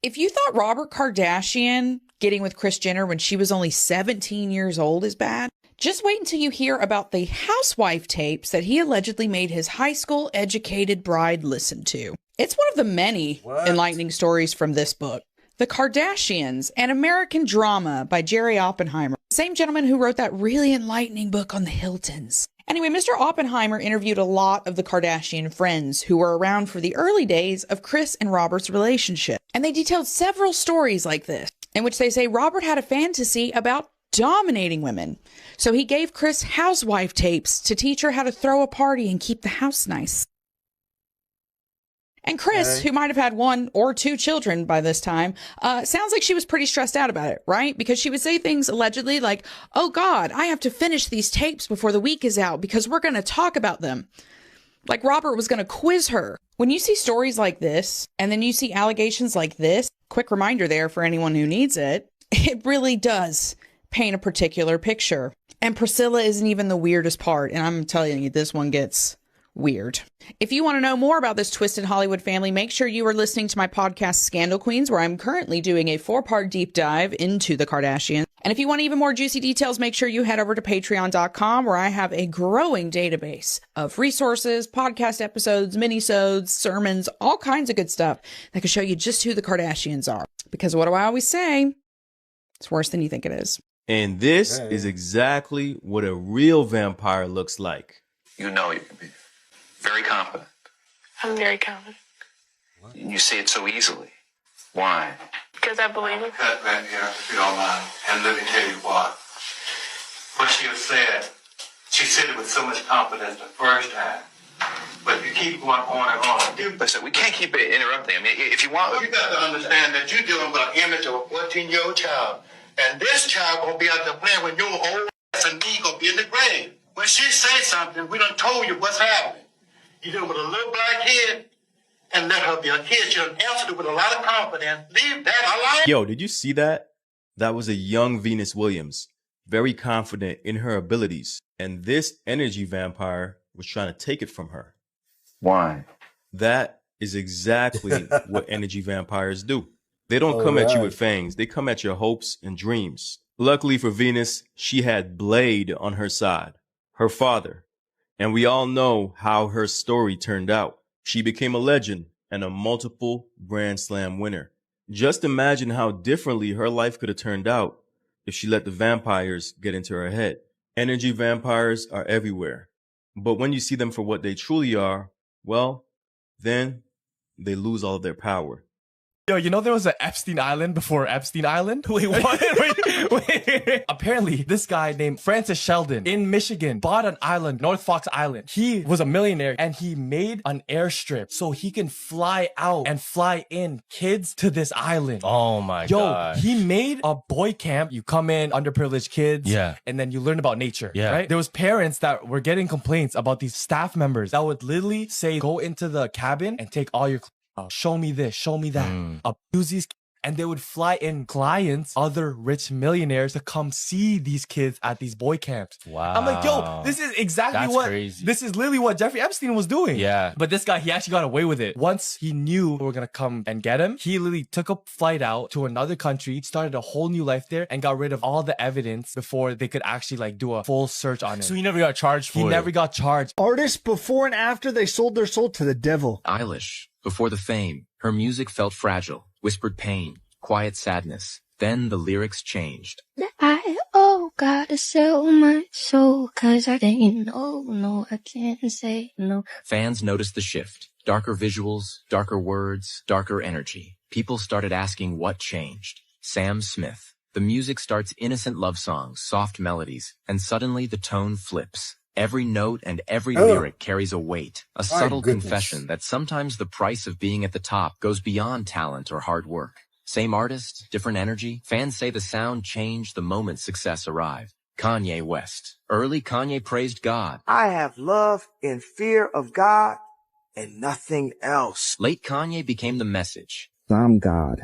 If you thought Robert Kardashian getting with Kris Jenner when she was only 17 years old is bad, just wait until you hear about the housewife tapes that he allegedly made his high school educated bride listen to. It's one of the many enlightening stories from this book. The Kardashians, an American Drama by Jerry Oppenheimer. Same gentleman who wrote that really enlightening book on the Hiltons. Anyway, Mr. Oppenheimer interviewed a lot of the Kardashian friends who were around for the early days of Kris and Robert's relationship. And they detailed several stories like this, in which they say Robert had a fantasy about dominating women. So he gave Kris housewife tapes to teach her how to throw a party and keep the house nice. And Kris, who might have had 1 or 2 children by this time, sounds like she was pretty stressed out about it, right? Because she would say things allegedly like, oh God, I have to finish these tapes before the week is out because we're going to talk about them. Like Robert was going to quiz her. When you see stories like this, and then you see allegations like this, quick reminder there for anyone who needs it, it really does paint a particular picture. And Priscilla isn't even the weirdest part. And I'm telling you, this one gets weird. If you want to know more about this twisted Hollywood family, make sure you are listening to my podcast, Scandal Queens, where I'm currently doing a 4-part deep dive into the Kardashians. And if you want even more juicy details, make sure you head over to patreon.com, where I have a growing database of resources, podcast episodes, minisodes, sermons, all kinds of good stuff that can show you just who the Kardashians are. Because what do I always say? It's worse than you think it is. And this is exactly what a real vampire looks like. You know you can be very confident. I'm very confident. You say it so easily. Why? Because I believe it. Cut right here, if you don't mind. And let me tell you what. What she said it with so much confidence the first time. But if you keep going on and on. Listen, we can't keep interrupting. I mean, if you want... You got to understand that you're dealing with an image of a 14-year-old child. And this child gonna be out there playing when your old ass and me gonna be in the grave. When she say something, we done told you what's happening. You do it with a little black head and let her be a kid. She done answered it with a lot of confidence. Leave that alone. Yo, did you see that? That was a young Venus Williams, very confident in her abilities. And this energy vampire was trying to take it from her. Why? That is exactly what energy vampires do. They don't come at you with fangs. They come at your hopes and dreams. Luckily for Venus, she had Blade on her side, her father. And we all know how her story turned out. She became a legend and a multiple Grand Slam winner. Just imagine how differently her life could have turned out if she let the vampires get into her head. Energy vampires are everywhere. But when you see them for what they truly are, well, then they lose all of their power. Yo, you know there was an Epstein Island before Epstein Island? Wait, what? wait. Apparently, this guy named Francis Sheldon in Michigan bought an island, North Fox Island. He was a millionaire and he made an airstrip so he can fly out and fly in kids to this island. Oh my God. He made a boy camp. You come in, underprivileged kids. Yeah. And then you learn about nature. Yeah. Right? There was parents that were getting complaints about these staff members that would literally say, go into the cabin and take all your show me this, show me that. Abuse these kids. And they would fly in clients, other rich millionaires, to come see these kids at these boy camps. Wow. I'm like, yo, this is exactly this is literally what Jeffrey Epstein was doing. Yeah. But this guy, he actually got away with it. Once he knew we were going to come and get him, he literally took a flight out to another country, started a whole new life there, and got rid of all the evidence before they could actually like do a full search on him. So he never got charged for it. He never got charged. Artists before and after they sold their soul to the devil. Eilish, before the fame, her music felt fragile, whispered pain, quiet sadness. Then the lyrics changed. Gotta sell my soul, 'cause I didn't no, I can't say no. Fans noticed the shift. Darker visuals, darker words, darker energy. People started asking what changed. Sam Smith. The music starts innocent love songs, soft melodies, and suddenly the tone flips. Every note and every lyric carries a weight, a subtle confession that sometimes the price of being at the top goes beyond talent or hard work. Same artist, different energy. Fans say the sound changed the moment success arrived. Kanye West. Early Kanye praised God. I have love and fear of God and nothing else. Late Kanye became the message. I'm God.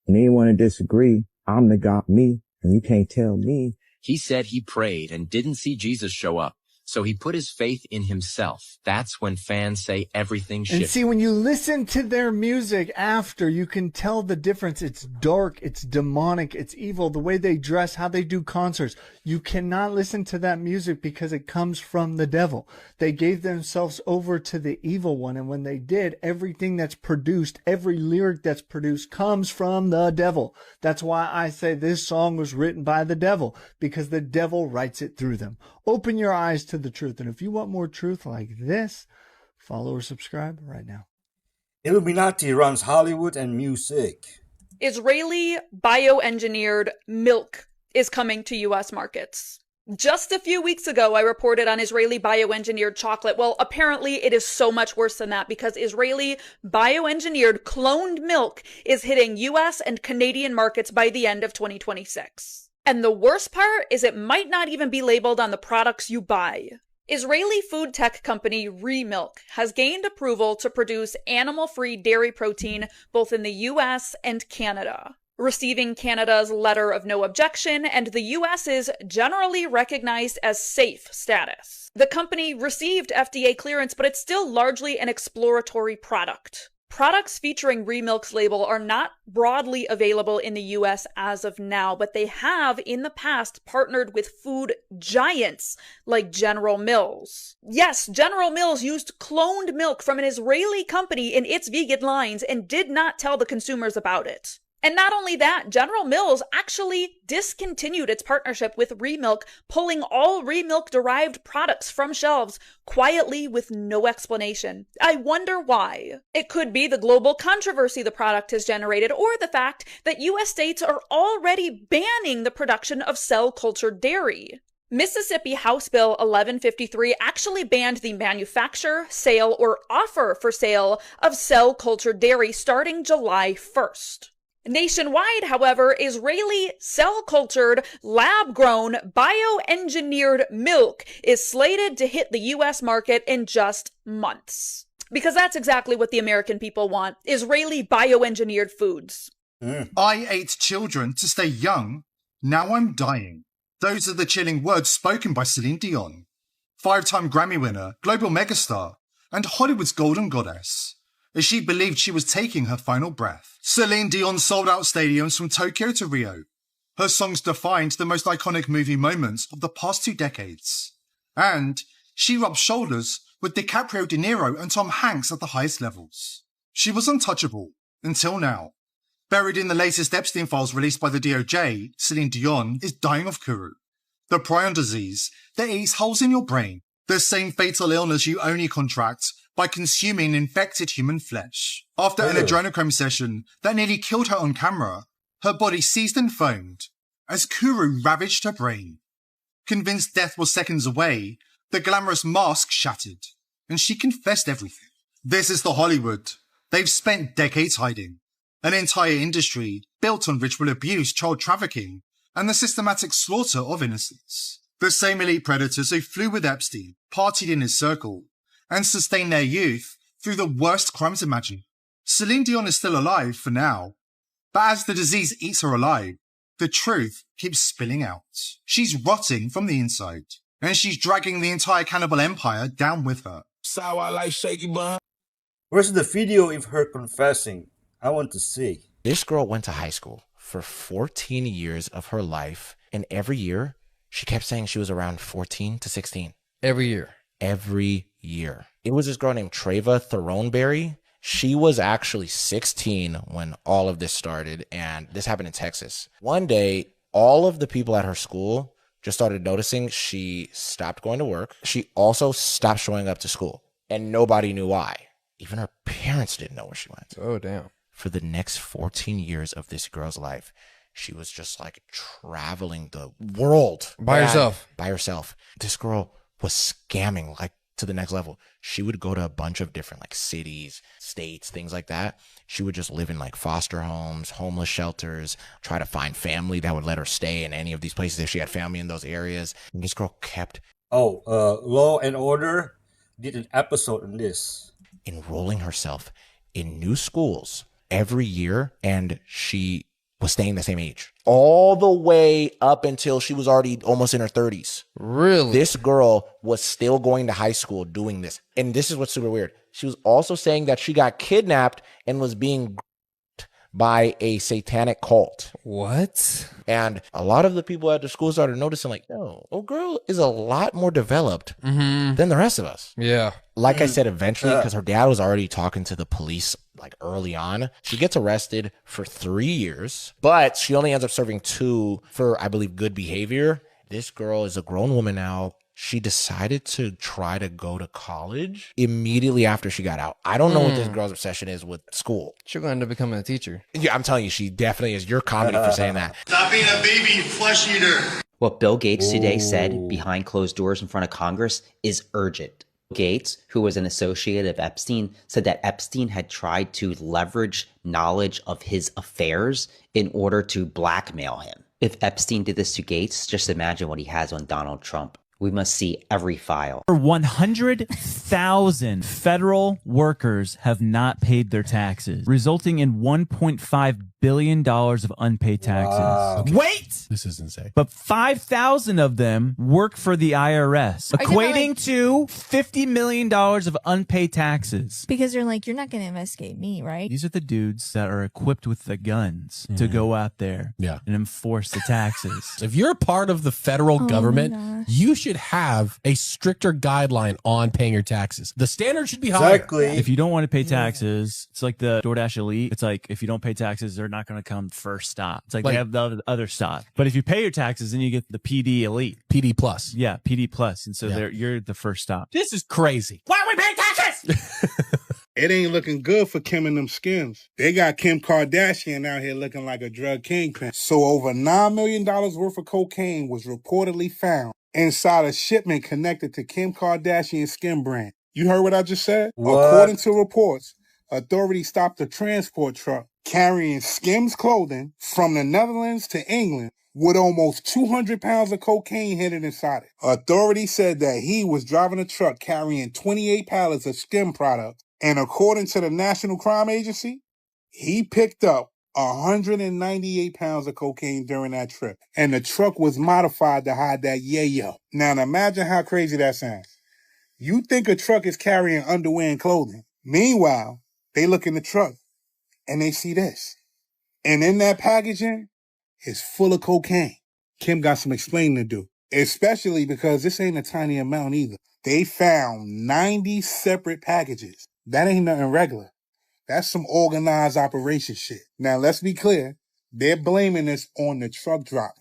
And anyone to disagree, I'm the God me, and you can't tell me. He said he prayed and didn't see Jesus show up, so he put his faith in himself. That's when fans say everything shifted. And see, when you listen to their music after, you can tell the difference. It's dark, it's demonic, it's evil. The way they dress, how they do concerts. You cannot listen to that music because it comes from the devil. They gave themselves over to the evil one. And when they did, everything that's produced, every lyric that's produced comes from the devil. That's why I say this song was written by the devil, because the devil writes it through them. Open your eyes to the truth. And if you want more truth like this, follow or subscribe right now. Illuminati runs Hollywood and music. Israeli bioengineered milk is coming to U.S. markets. Just a few weeks ago, I reported on Israeli bioengineered chocolate. Well, apparently it is so much worse than that, because Israeli bioengineered cloned milk is hitting U.S. and Canadian markets by the end of 2026. And the worst part is it might not even be labeled on the products you buy. Israeli food tech company Remilk has gained approval to produce animal-free dairy protein both in the US and Canada, receiving Canada's letter of no objection and the US's generally recognized as safe status. The company received FDA clearance, but it's still largely an exploratory product. Products featuring Remilk's label are not broadly available in the US as of now, but they have in the past partnered with food giants like General Mills. Yes, General Mills used cloned milk from an Israeli company in its vegan lines and did not tell the consumers about it. And not only that, General Mills actually discontinued its partnership with Remilk, pulling all Remilk-derived products from shelves quietly with no explanation. I wonder why. It could be the global controversy the product has generated, or the fact that U.S. states are already banning the production of cell-cultured dairy. Mississippi House Bill 1153 actually banned the manufacture, sale, or offer for sale of cell-cultured dairy starting July 1st. Nationwide, however, Israeli cell-cultured, lab-grown, bioengineered milk is slated to hit the U.S. market in just months. Because that's exactly what the American people want, Israeli bioengineered foods. I ate children to stay young. Now I'm dying. Those are the chilling words spoken by Celine Dion, 5-time Grammy winner, global megastar, and Hollywood's golden goddess, as she believed she was taking her final breath. Celine Dion sold out stadiums from Tokyo to Rio. Her songs defined the most iconic movie moments of the past 2 decades. And she rubbed shoulders with DiCaprio, De Niro, and Tom Hanks at the highest levels. She was untouchable, until now. Buried in the latest Epstein files released by the DOJ, Celine Dion is dying of Kuru, the prion disease that eats holes in your brain, the same fatal illness you only contract by consuming infected human flesh. After an adrenochrome session that nearly killed her on camera, her body seized and foamed as Kuru ravaged her brain. Convinced death was seconds away, the glamorous mask shattered, and she confessed everything. This is the Hollywood they've spent decades hiding. An entire industry built on ritual abuse, child trafficking, and the systematic slaughter of innocents. The same elite predators who flew with Epstein, partied in his circle, and sustained their youth through the worst crimes imaginable. Celine Dion is still alive for now, but as the disease eats her alive, the truth keeps spilling out. She's rotting from the inside, and she's dragging the entire cannibal empire down with her. Sour like shaky bun. Where's the video of her confessing? I want to see. This girl went to high school for 14 years of her life, and every year she kept saying she was around 14 to 16. Every year. Every year. It was this girl named Treva Throneberry. She was actually 16 when all of this started, and this happened in Texas. One day, all of the people at her school just started noticing she stopped going to work. She also stopped showing up to school, and nobody knew why. Even her parents didn't know where she went. Oh, damn. For the next 14 years of this girl's life, she was just like traveling the world. By herself. By herself. This girl was scamming like to the next level. She would go to a bunch of different like cities, states, things like that. She would just live in like foster homes, homeless shelters, try to find family that would let her stay in any of these places if she had family in those areas. And this girl kept... Law and Order did an episode on this. Enrolling herself in new schools every year, and she was staying the same age all the way up until she was already almost in her 30s. Really? This girl was still going to high school doing this. And this is what's super weird. She was also saying that she got kidnapped and was being by a satanic cult. What? And a lot of the people at the school started noticing, like, no, old girl is a lot more developed than the rest of us. Yeah. Like I said, eventually, because her dad was already talking to the police like early on, she gets arrested for 3 years, but she only ends up serving 2 for, I believe, good behavior. This girl is a grown woman now. She decided to try to go to college immediately after she got out. I don't know what this girl's obsession is with school. She's going to end up becoming a teacher. Yeah, I'm telling you, she definitely is. Your comedy for saying that. Stop being a baby flesh eater. What Bill Gates today said behind closed doors in front of Congress is urgent. Gates, who was an associate of Epstein, said that Epstein had tried to leverage knowledge of his affairs in order to blackmail him. If Epstein did this to Gates, just imagine what he has on Donald Trump. We must see every file. 100,000 federal workers have not paid their taxes, resulting in $1.5 billion of unpaid taxes. Wow. Wait! This is insane. But 5,000 of them work for the IRS, equating to $50 million of unpaid taxes. Because they're like, you're not going to investigate me, right? These are the dudes that are equipped with the guns to go out there and enforce the taxes. If you're part of the federal government, you should have a stricter guideline on paying your taxes. The standard should be higher. If you don't want to pay taxes, it's like the DoorDash Elite. It's like, if you don't pay taxes, they're not going to come first stop. It's like they have the other stop. But if you pay your taxes, then you get the PD Elite. PD Plus. Yeah, PD Plus. And so you're the first stop. This is crazy. Why are we paying taxes? It ain't looking good for Kim and them Skims. They got Kim Kardashian out here looking like a drug kingpin. So over $9 million worth of cocaine was reportedly found inside a shipment connected to Kim Kardashian's skin brand. You heard what I just said? What? According to reports, authorities stopped a transport truck carrying Skims clothing from the Netherlands to England with almost 200 pounds of cocaine hidden inside it. Authorities said that he was driving a truck carrying 28 pallets of Skim products, and according to the National Crime Agency, he picked up 198 pounds of cocaine during that trip, and the truck was modified to hide that yayo. Now imagine how crazy that sounds. You think a truck is carrying underwear and clothing. Meanwhile, they look in the truck and they see this. And in that packaging is full of cocaine. Kim got some explaining to do, especially because this ain't a tiny amount either. They found 90 separate packages. That ain't nothing regular. That's some organized operation shit. Now, let's be clear. They're blaming this on the truck driver.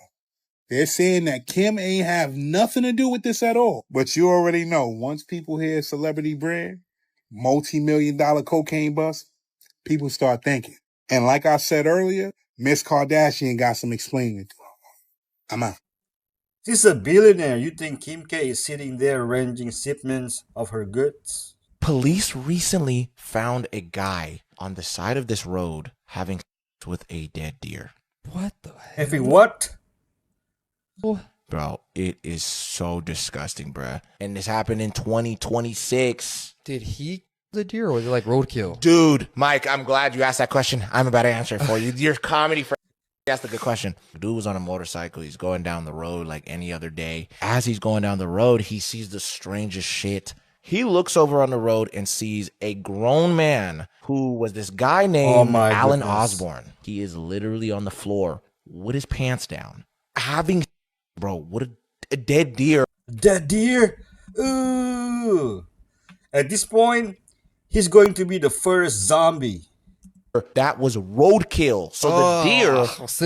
They're saying that Kim ain't have nothing to do with this at all. But you already know, once people hear celebrity brand, multi-million-dollar cocaine bust, people start thinking. And like I said earlier, Miss Kardashian got some explaining to do. I'm out. She's a billionaire. You think Kim K is sitting there arranging shipments of her goods? Police recently found a guy on the side of this road having sex with a dead deer. What the hell? Having what? Bro, it is so disgusting, bruh. And this happened in 2026. Did he the deer or was it like roadkill? Dude, Mike, I'm glad you asked that question. I'm about to answer it for you. Your comedy friend. That's a good question. Dude was on a motorcycle. He's going down the road like any other day. As he's going down the road, he sees the strangest shit. He looks over on the road and sees a grown man who was this guy named Alan Osborne. He is literally on the floor with his pants down. Having, bro, what a dead deer. Dead deer? Ooh. At this point, he's going to be the first zombie. That was roadkill. So the deer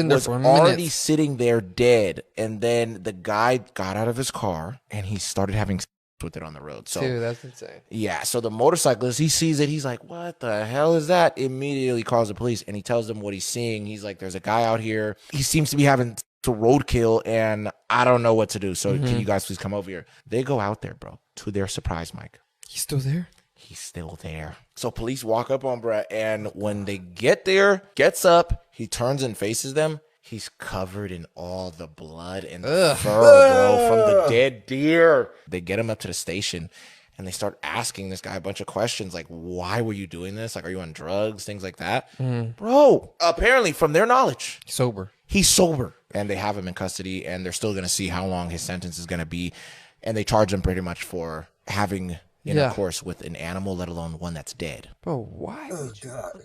was already sitting there dead. And then the guy got out of his car and he started having sex with it on the road. So dude, that's insane. Yeah. So the motorcyclist, he sees it. He's like, what the hell is that? Immediately calls the police and he tells them what he's seeing. He's like, there's a guy out here. He seems to be having to roadkill and I don't know what to do. So can you guys please come over here? They go out there, bro. To their surprise, Mike. He's still there? He's still there. So police walk up on Brett, and when they get there, gets up, he turns and faces them. He's covered in all the blood and the fur, bro, from the dead deer. They get him up to the station, and they start asking this guy a bunch of questions, like, why were you doing this? Like, are you on drugs? Things like that. Bro, apparently, from their knowledge, sober. He's sober. And they have him in custody, and they're still going to see how long his sentence is going to be. And they charge him pretty much for having intercourse with an animal, let alone one that's dead. Bro, why? Oh, God.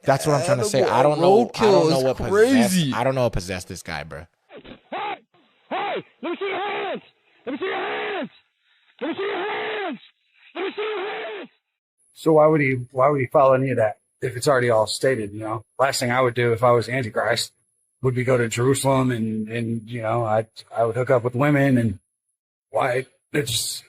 That's what I'm trying to say. I don't know what crazy. I don't know what possessed this guy, bro. Hey, let me see your hands. Let me see your hands. Let me see your hands. Let me see your hands. So why would he follow any of that if it's already all stated, you know? Last thing I would do if I was Antichrist would be go to Jerusalem and you know, I would hook up with women and why it's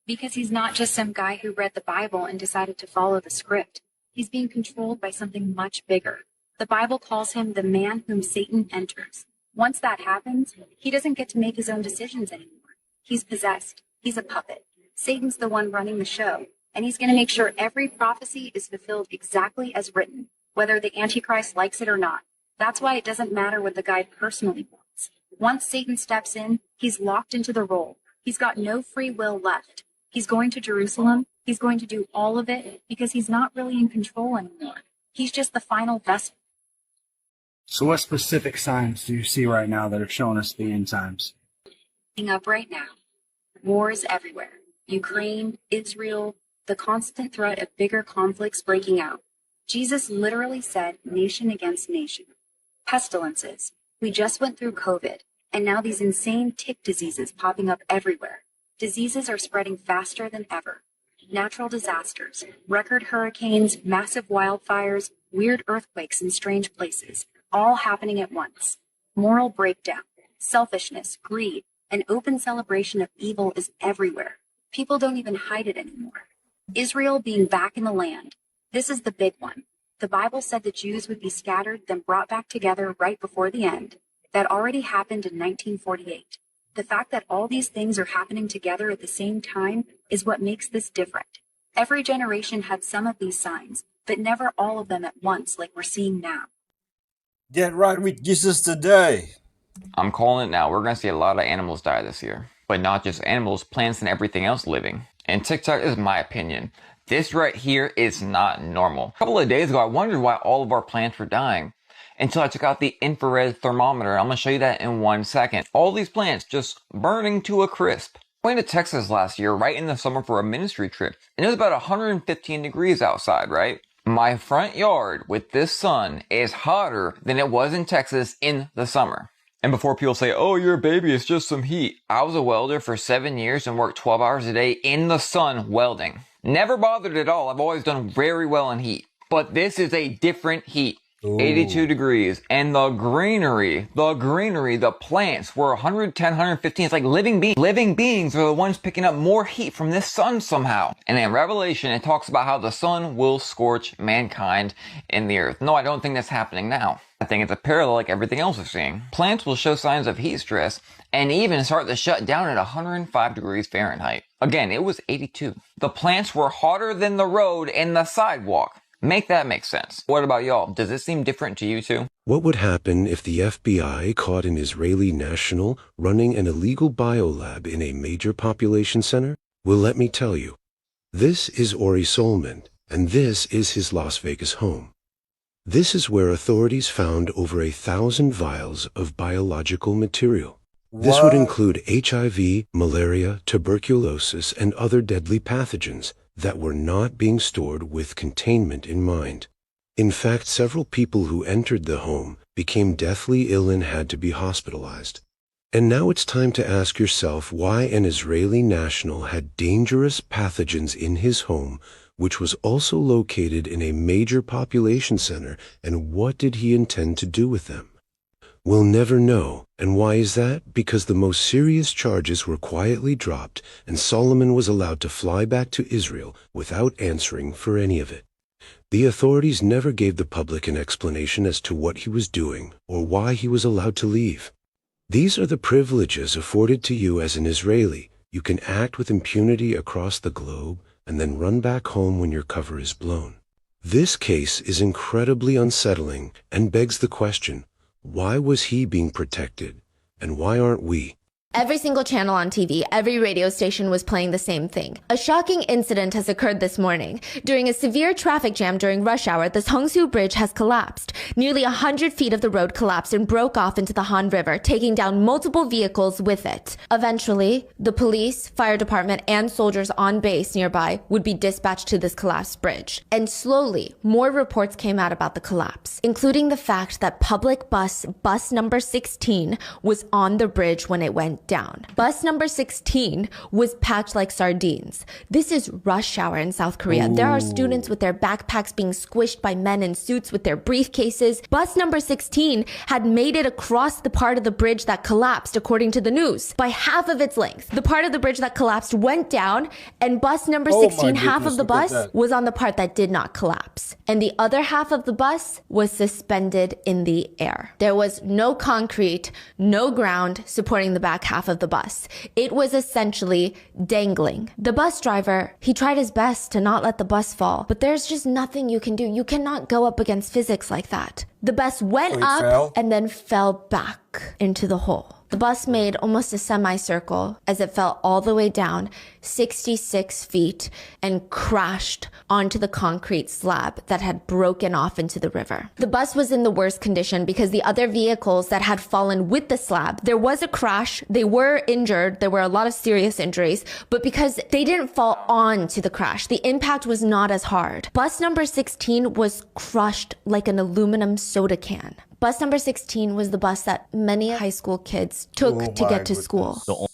because he's not just some guy who read the Bible and decided to follow the script. He's being controlled by something much bigger. The Bible calls him the man whom Satan enters. Once that happens, he doesn't get to make his own decisions anymore. He's possessed. He's a puppet. Satan's the one running the show, and he's going to make sure every prophecy is fulfilled exactly as written, whether the Antichrist likes it or not. That's why it doesn't matter what the guy personally wants. Once Satan steps in, he's locked into the role. He's got no free will left. He's going to Jerusalem. He's going to do all of it because he's not really in control anymore. He's just the final vessel. So what specific signs do you see right now that are showing us the end times? Up right now. Wars everywhere. Ukraine, Israel, the constant threat of bigger conflicts breaking out. Jesus literally said nation against nation. Pestilences. We just went through COVID, and now these insane tick diseases popping up everywhere. Diseases are spreading faster than ever. Natural disasters, record hurricanes, massive wildfires, weird earthquakes in strange places, all happening at once. Moral breakdown, selfishness, greed, an open celebration of evil is everywhere. People don't even hide it anymore. Israel being back in the land. This is the big one. The Bible said the Jews would be scattered, then brought back together right before the end. That already happened in 1948. The fact that all these things are happening together at the same time is what makes this different. Every generation had some of these signs, but never all of them at once like we're seeing now. Get right with Jesus today. I'm calling it now. We're going to see a lot of animals die this year. But not just animals, plants, and everything else living. And TikTok is my opinion. This right here is not normal. A couple of days ago, I wondered why all of our plants were dying. Until I took out the infrared thermometer. I'm going to show you that in 1 second. All these plants just burning to a crisp. I went to Texas last year, right in the summer for a ministry trip. And it was about 115 degrees outside, right? My front yard with this sun is hotter than it was in Texas in the summer. And before people say, oh, you're a baby, it's just some heat. I was a welder for 7 years and worked 12 hours a day in the sun welding. Never bothered at all. I've always done very well in heat. But this is a different heat. Ooh. 82 degrees. And the greenery, the plants were 110, 115. It's like living beings. Living beings are the ones picking up more heat from this sun somehow. And in Revelation, it talks about how the sun will scorch mankind in the earth. No, I don't think that's happening now. I think it's a parallel like everything else we're seeing. Plants will show signs of heat stress and even start to shut down at 105 degrees Fahrenheit. Again, it was 82. The plants were hotter than the road and the sidewalk. Make that make sense. What about y'all? Does this seem different to you too? What would happen if the FBI caught an Israeli national running an illegal biolab in a major population center? Well, let me tell you. This is Ori Solomon, and this is his Las Vegas home. This is where authorities found over 1,000 vials of biological material. This would include HIV, malaria, tuberculosis, and other deadly pathogens that were not being stored with containment in mind. In fact, several people who entered the home became deathly ill and had to be hospitalized. And now it's time to ask yourself why an Israeli national had dangerous pathogens in his home, which was also located in a major population center, and what did he intend to do with them? We'll never know. And why is that? Because the most serious charges were quietly dropped, and Solomon was allowed to fly back to Israel without answering for any of it. The authorities never gave the public an explanation as to what he was doing or why he was allowed to leave. These are the privileges afforded to you as an Israeli. You can act with impunity across the globe and then run back home when your cover is blown. This case is incredibly unsettling and begs the question, why was he being protected, and why aren't we? Every single channel on TV, every radio station was playing the same thing. A shocking incident has occurred this morning. During a severe traffic jam during rush hour, the Seongsu Bridge has collapsed. Nearly 100 feet of the road collapsed and broke off into the Han River, taking down multiple vehicles with it. Eventually, the police, fire department, and soldiers on base nearby would be dispatched to this collapsed bridge. And slowly, more reports came out about the collapse, including the fact that public bus number 16 was on the bridge when it went down. Bus number 16 was packed like sardines. This is rush hour in South Korea. There are students with their backpacks being squished by men in suits with their briefcases. Bus number 16 had made it across the part of the bridge that collapsed, according to the news, by half of its length. The part of the bridge that collapsed went down, and bus number 16, half of the bus was on the part that did not collapse. And the other half of the bus was suspended in the air. There was no concrete, no ground supporting the back half of the bus. It was essentially dangling. The bus driver, he tried his best to not let the bus fall, but there's just nothing you can do. You cannot go up against physics like that. The bus went up and then fell back into the hole. The bus made almost a semicircle as it fell all the way down 66 feet and crashed onto the concrete slab that had broken off into the river. The bus was in the worst condition because the other vehicles that had fallen with the slab, there was a crash, they were injured, there were a lot of serious injuries, but because they didn't fall onto the crash, the impact was not as hard. Bus number 16 was crushed like an aluminum soda can. Bus number 16 was the bus that many high school kids took to get to school. The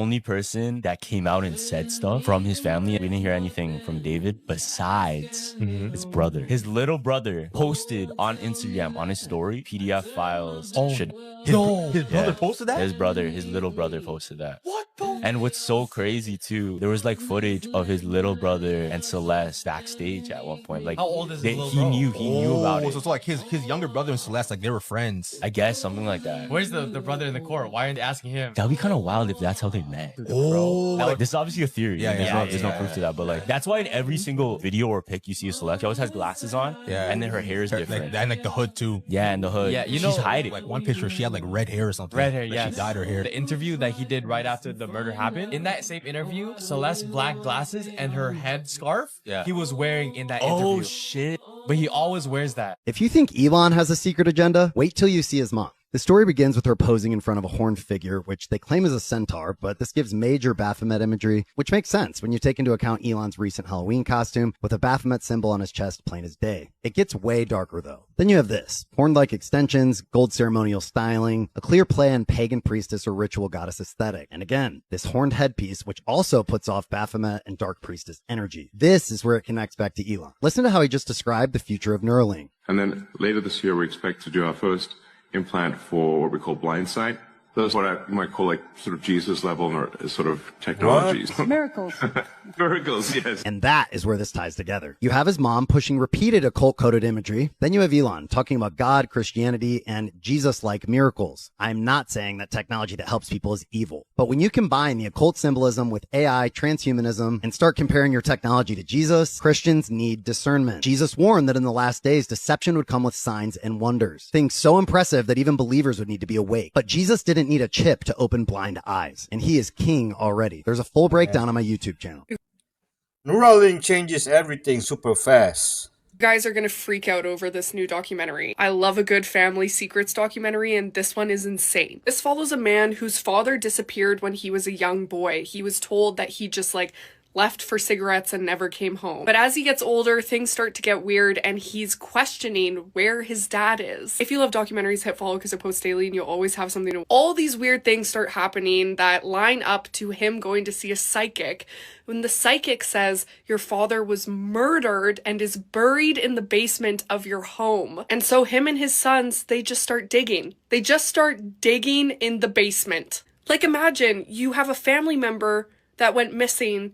only person that came out and said stuff from his family, we didn't hear anything from David besides his brother. His little brother posted on Instagram, on his story, PDF files. His brother posted that? His little brother posted that. What the? And what's so crazy too, there was like footage of his little brother and Celeste backstage at one point. Like, how old is his little he bro? knew about it. So it's like his younger brother and Celeste, like they were friends. I guess something like that. Where's the brother in the court? Why aren't they asking him? That'd be kind of wild if that's how they met. Oh, Now, this is obviously a theory. Yeah, There's no proof to that. But like, that's why in every single video or pic you see of Celeste, she always has glasses on. Yeah. And then her hair is different. And like the hood too. Yeah, and the hood. Yeah, you she's know, hiding. Like one picture, she had like red hair or something. Red hair, Like, yeah. She dyed her hair. The interview that he did right after the murder happened, in that same interview, Celeste's black glasses and her head scarf, he was wearing in that interview. Oh, shit. But he always wears that. If you think Elon has a secret agenda, wait till you see his mom. The story begins with her posing in front of a horned figure, which they claim is a centaur, but this gives major Baphomet imagery, which makes sense when you take into account Elon's recent Halloween costume with a Baphomet symbol on his chest plain as day. It gets way darker though. Then you have this, horn-like extensions, gold ceremonial styling, a clear play on pagan priestess or ritual goddess aesthetic. And again, this horned headpiece, which also puts off Baphomet and dark priestess energy. This is where it connects back to Elon. Listen to how he just described the future of Neuralink. And then later this year, we expect to do our first implant for what we call blind sight. Those what I might call like sort of Jesus level or sort of technologies. Miracles. Miracles, yes. And that is where this ties together. You have his mom pushing repeated occult-coded imagery. Then you have Elon talking about God, Christianity, and Jesus-like miracles. I'm not saying that technology that helps people is evil. But when you combine the occult symbolism with AI, transhumanism, and start comparing your technology to Jesus, Christians need discernment. Jesus warned that in the last days, deception would come with signs and wonders. Things so impressive that even believers would need to be awake. But Jesus didn't need a chip to open blind eyes, and he is king already. There's a full breakdown on my YouTube channel. Neuralink changes everything super fast. You guys are going to freak out over this new documentary. I love a good family secrets documentary, and this one is insane. This follows a man whose father disappeared when he was a young boy. He was told that he just left for cigarettes and never came home. But as he gets older, things start to get weird and he's questioning where his dad is. If you love documentaries, hit follow because I post daily and you'll always have something to... All these weird things start happening that line up to him going to see a psychic. When the psychic says your father was murdered and is buried in the basement of your home. And so him and his sons, they just start digging. They just start digging in the basement. Like imagine you have a family member that went missing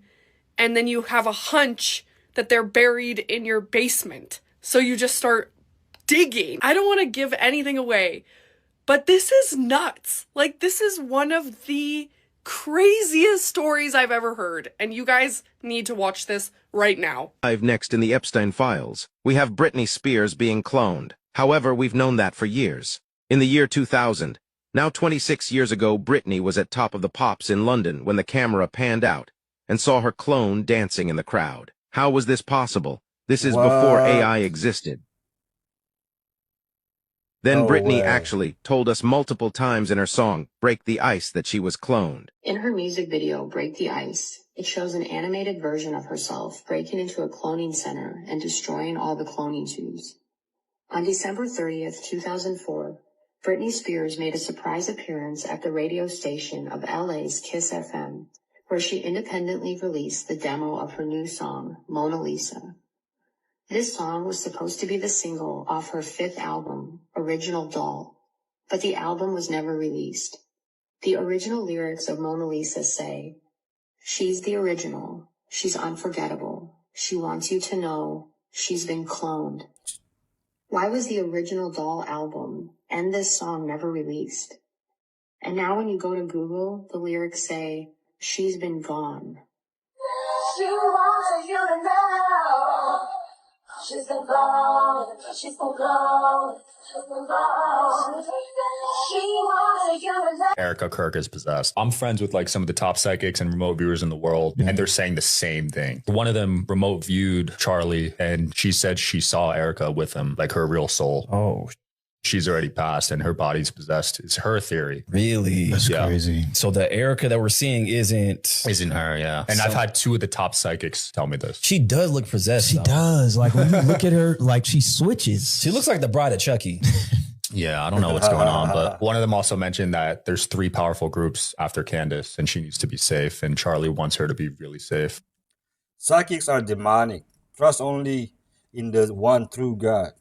and then you have a hunch that they're buried in your basement. So you just start digging. I don't want to give anything away, but this is nuts. This is one of the craziest stories I've ever heard. And you guys need to watch this right now. Next in the Epstein files, we have Britney Spears being cloned. However, we've known that for years. In the year 2000, now 26 years ago, Britney was at Top of the Pops in London when the camera panned out and saw her clone dancing in the crowd. How was this possible? This is before AI existed. Then Britney actually told us multiple times in her song, Break the Ice, that she was cloned. In her music video, Break the Ice, it shows an animated version of herself breaking into a cloning center and destroying all the cloning tubes. On December 30th, 2004, Britney Spears made a surprise appearance at the radio station of LA's Kiss FM, where she independently released the demo of her new song, Mona Lisa. This song was supposed to be the single off her 5th album, Original Doll, but the album was never released. The original lyrics of Mona Lisa say, "She's the original, she's unforgettable, she wants you to know, she's been cloned." Why was the Original Doll album and this song never released? And now when you go to Google, the lyrics say, "She's been gone." She wants you to know she's been gone, she's been gone, she's been gone. She wants you to know. Erica Kirk is possessed. I'm friends with some of the top psychics and remote viewers in the world, and they're saying the same thing. One of them remote viewed Charlie, and she said she saw Erica with him, her real soul. Oh. She's already passed and her body's possessed. It's her theory. Really? That's crazy. So the Erica that we're seeing isn't her, yeah. And I've had 2 of the top psychics tell me this. She does look possessed. She does. When you look at her, she switches. She looks like the bride of Chucky. Yeah, I don't know what's going on, but one of them also mentioned that there's 3 powerful groups after Candace and she needs to be safe, and Charlie wants her to be really safe. Psychics are demonic. Trust only in the one true God.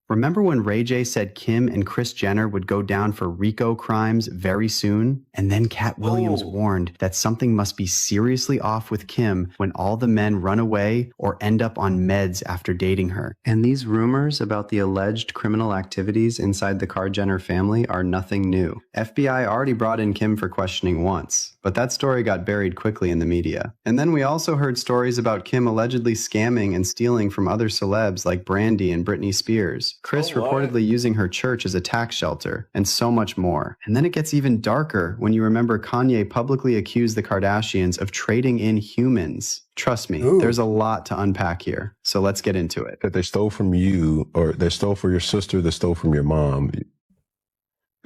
Remember when Ray J said Kim and Kris Jenner would go down for RICO crimes very soon? And then Cat Williams warned that something must be seriously off with Kim when all the men run away or end up on meds after dating her. And these rumors about the alleged criminal activities inside the Kar Jenner family are nothing new. FBI already brought in Kim for questioning once, but that story got buried quickly in the media. And then we also heard stories about Kim allegedly scamming and stealing from other celebs like Brandy and Britney Spears. Kris reportedly using her church as a tax shelter, and so much more. And then it gets even darker when you remember Kanye publicly accused the Kardashians of trading in humans. Trust me, there's a lot to unpack here. So let's get into it. That they stole from you, or they stole from your sister, they stole from your mom.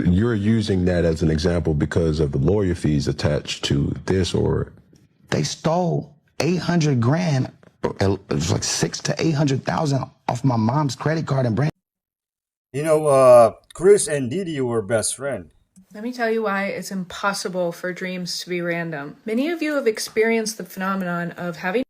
You're using that as an example because of the lawyer fees attached to this, or they stole 800 grand, it was like 600,000 to 800,000 off my mom's credit card and brand. You know, Kris and Didi were best friends. Let me tell you why it's impossible for dreams to be random. Many of you have experienced the phenomenon of having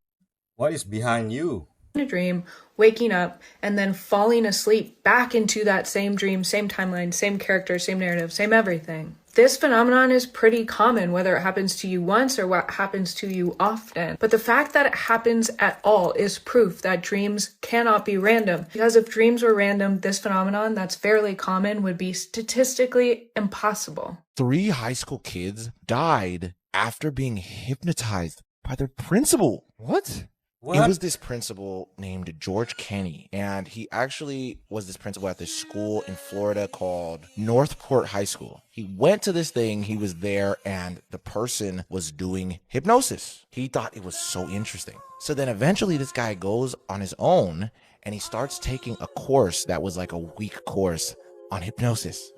What is behind you? a dream, waking up, and then falling asleep back into that same dream, same timeline, same character, same narrative, same everything. This phenomenon is pretty common, whether it happens to you once or what happens to you often. But the fact that it happens at all is proof that dreams cannot be random. Because if dreams were random, this phenomenon that's fairly common would be statistically impossible. 3 high school kids died after being hypnotized by their principal. What? It was this principal named George Kenny, and he actually was this principal at this school in Florida called Northport High School. He went to this thing, he was there, and the person was doing hypnosis. He thought it was so interesting. So then eventually this guy goes on his own, and he starts taking a course that was like a week course on hypnosis.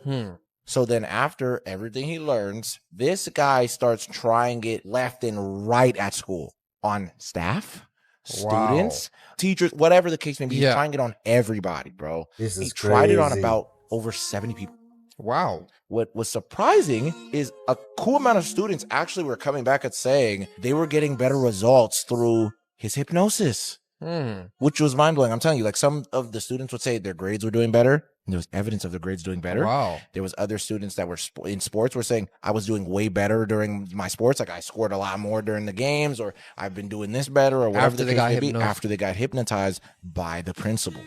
So then after everything he learns, this guy starts trying it left and right at school on staff, students, teachers, whatever the case may be. He's trying it on everybody, bro. He tried it on about over 70 people. Wow. What was surprising is a cool amount of students actually were coming back and saying they were getting better results through his hypnosis, which was mind-blowing. I'm telling you, like, some of the students would say their grades were doing better. And there was evidence of their grades doing better. Wow. There was other students that were in sports were saying, I was doing way better during my sports. Like, I scored a lot more during the games, or I've been doing this better, or whatever the case may be, after they got hypnotized by the principal.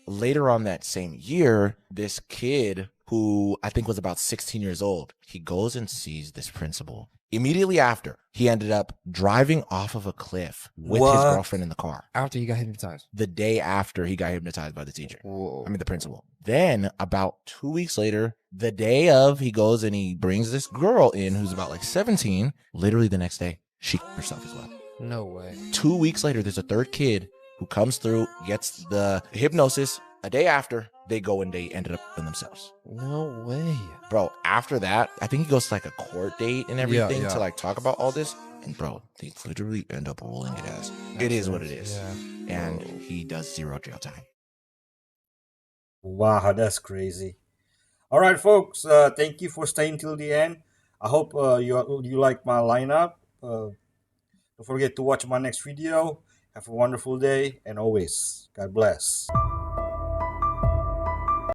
Later on that same year, this kid who I think was about 16 years old, he goes and sees this principal. Immediately after, he ended up driving off of a cliff with his girlfriend in the car. After he got hypnotized? The day after he got hypnotized by the teacher. Whoa. I mean, the principal. Then, about 2 weeks later, the day of, he goes and he brings this girl in who's about like 17. Literally the next day, she herself as well. No way. 2 weeks later, there's a third kid who comes through, gets the hypnosis. A day after, they go and they ended up killing themselves. No way. Bro, after that, I think he goes to like a court date and everything to like talk about all this. And bro, they literally end up rolling it as it is what it is. And he does 0 jail time. Wow, that's crazy. All right, folks. Thank you for staying till the end. I hope you like my lineup. Don't forget to watch my next video. Have a wonderful day, and always, God bless.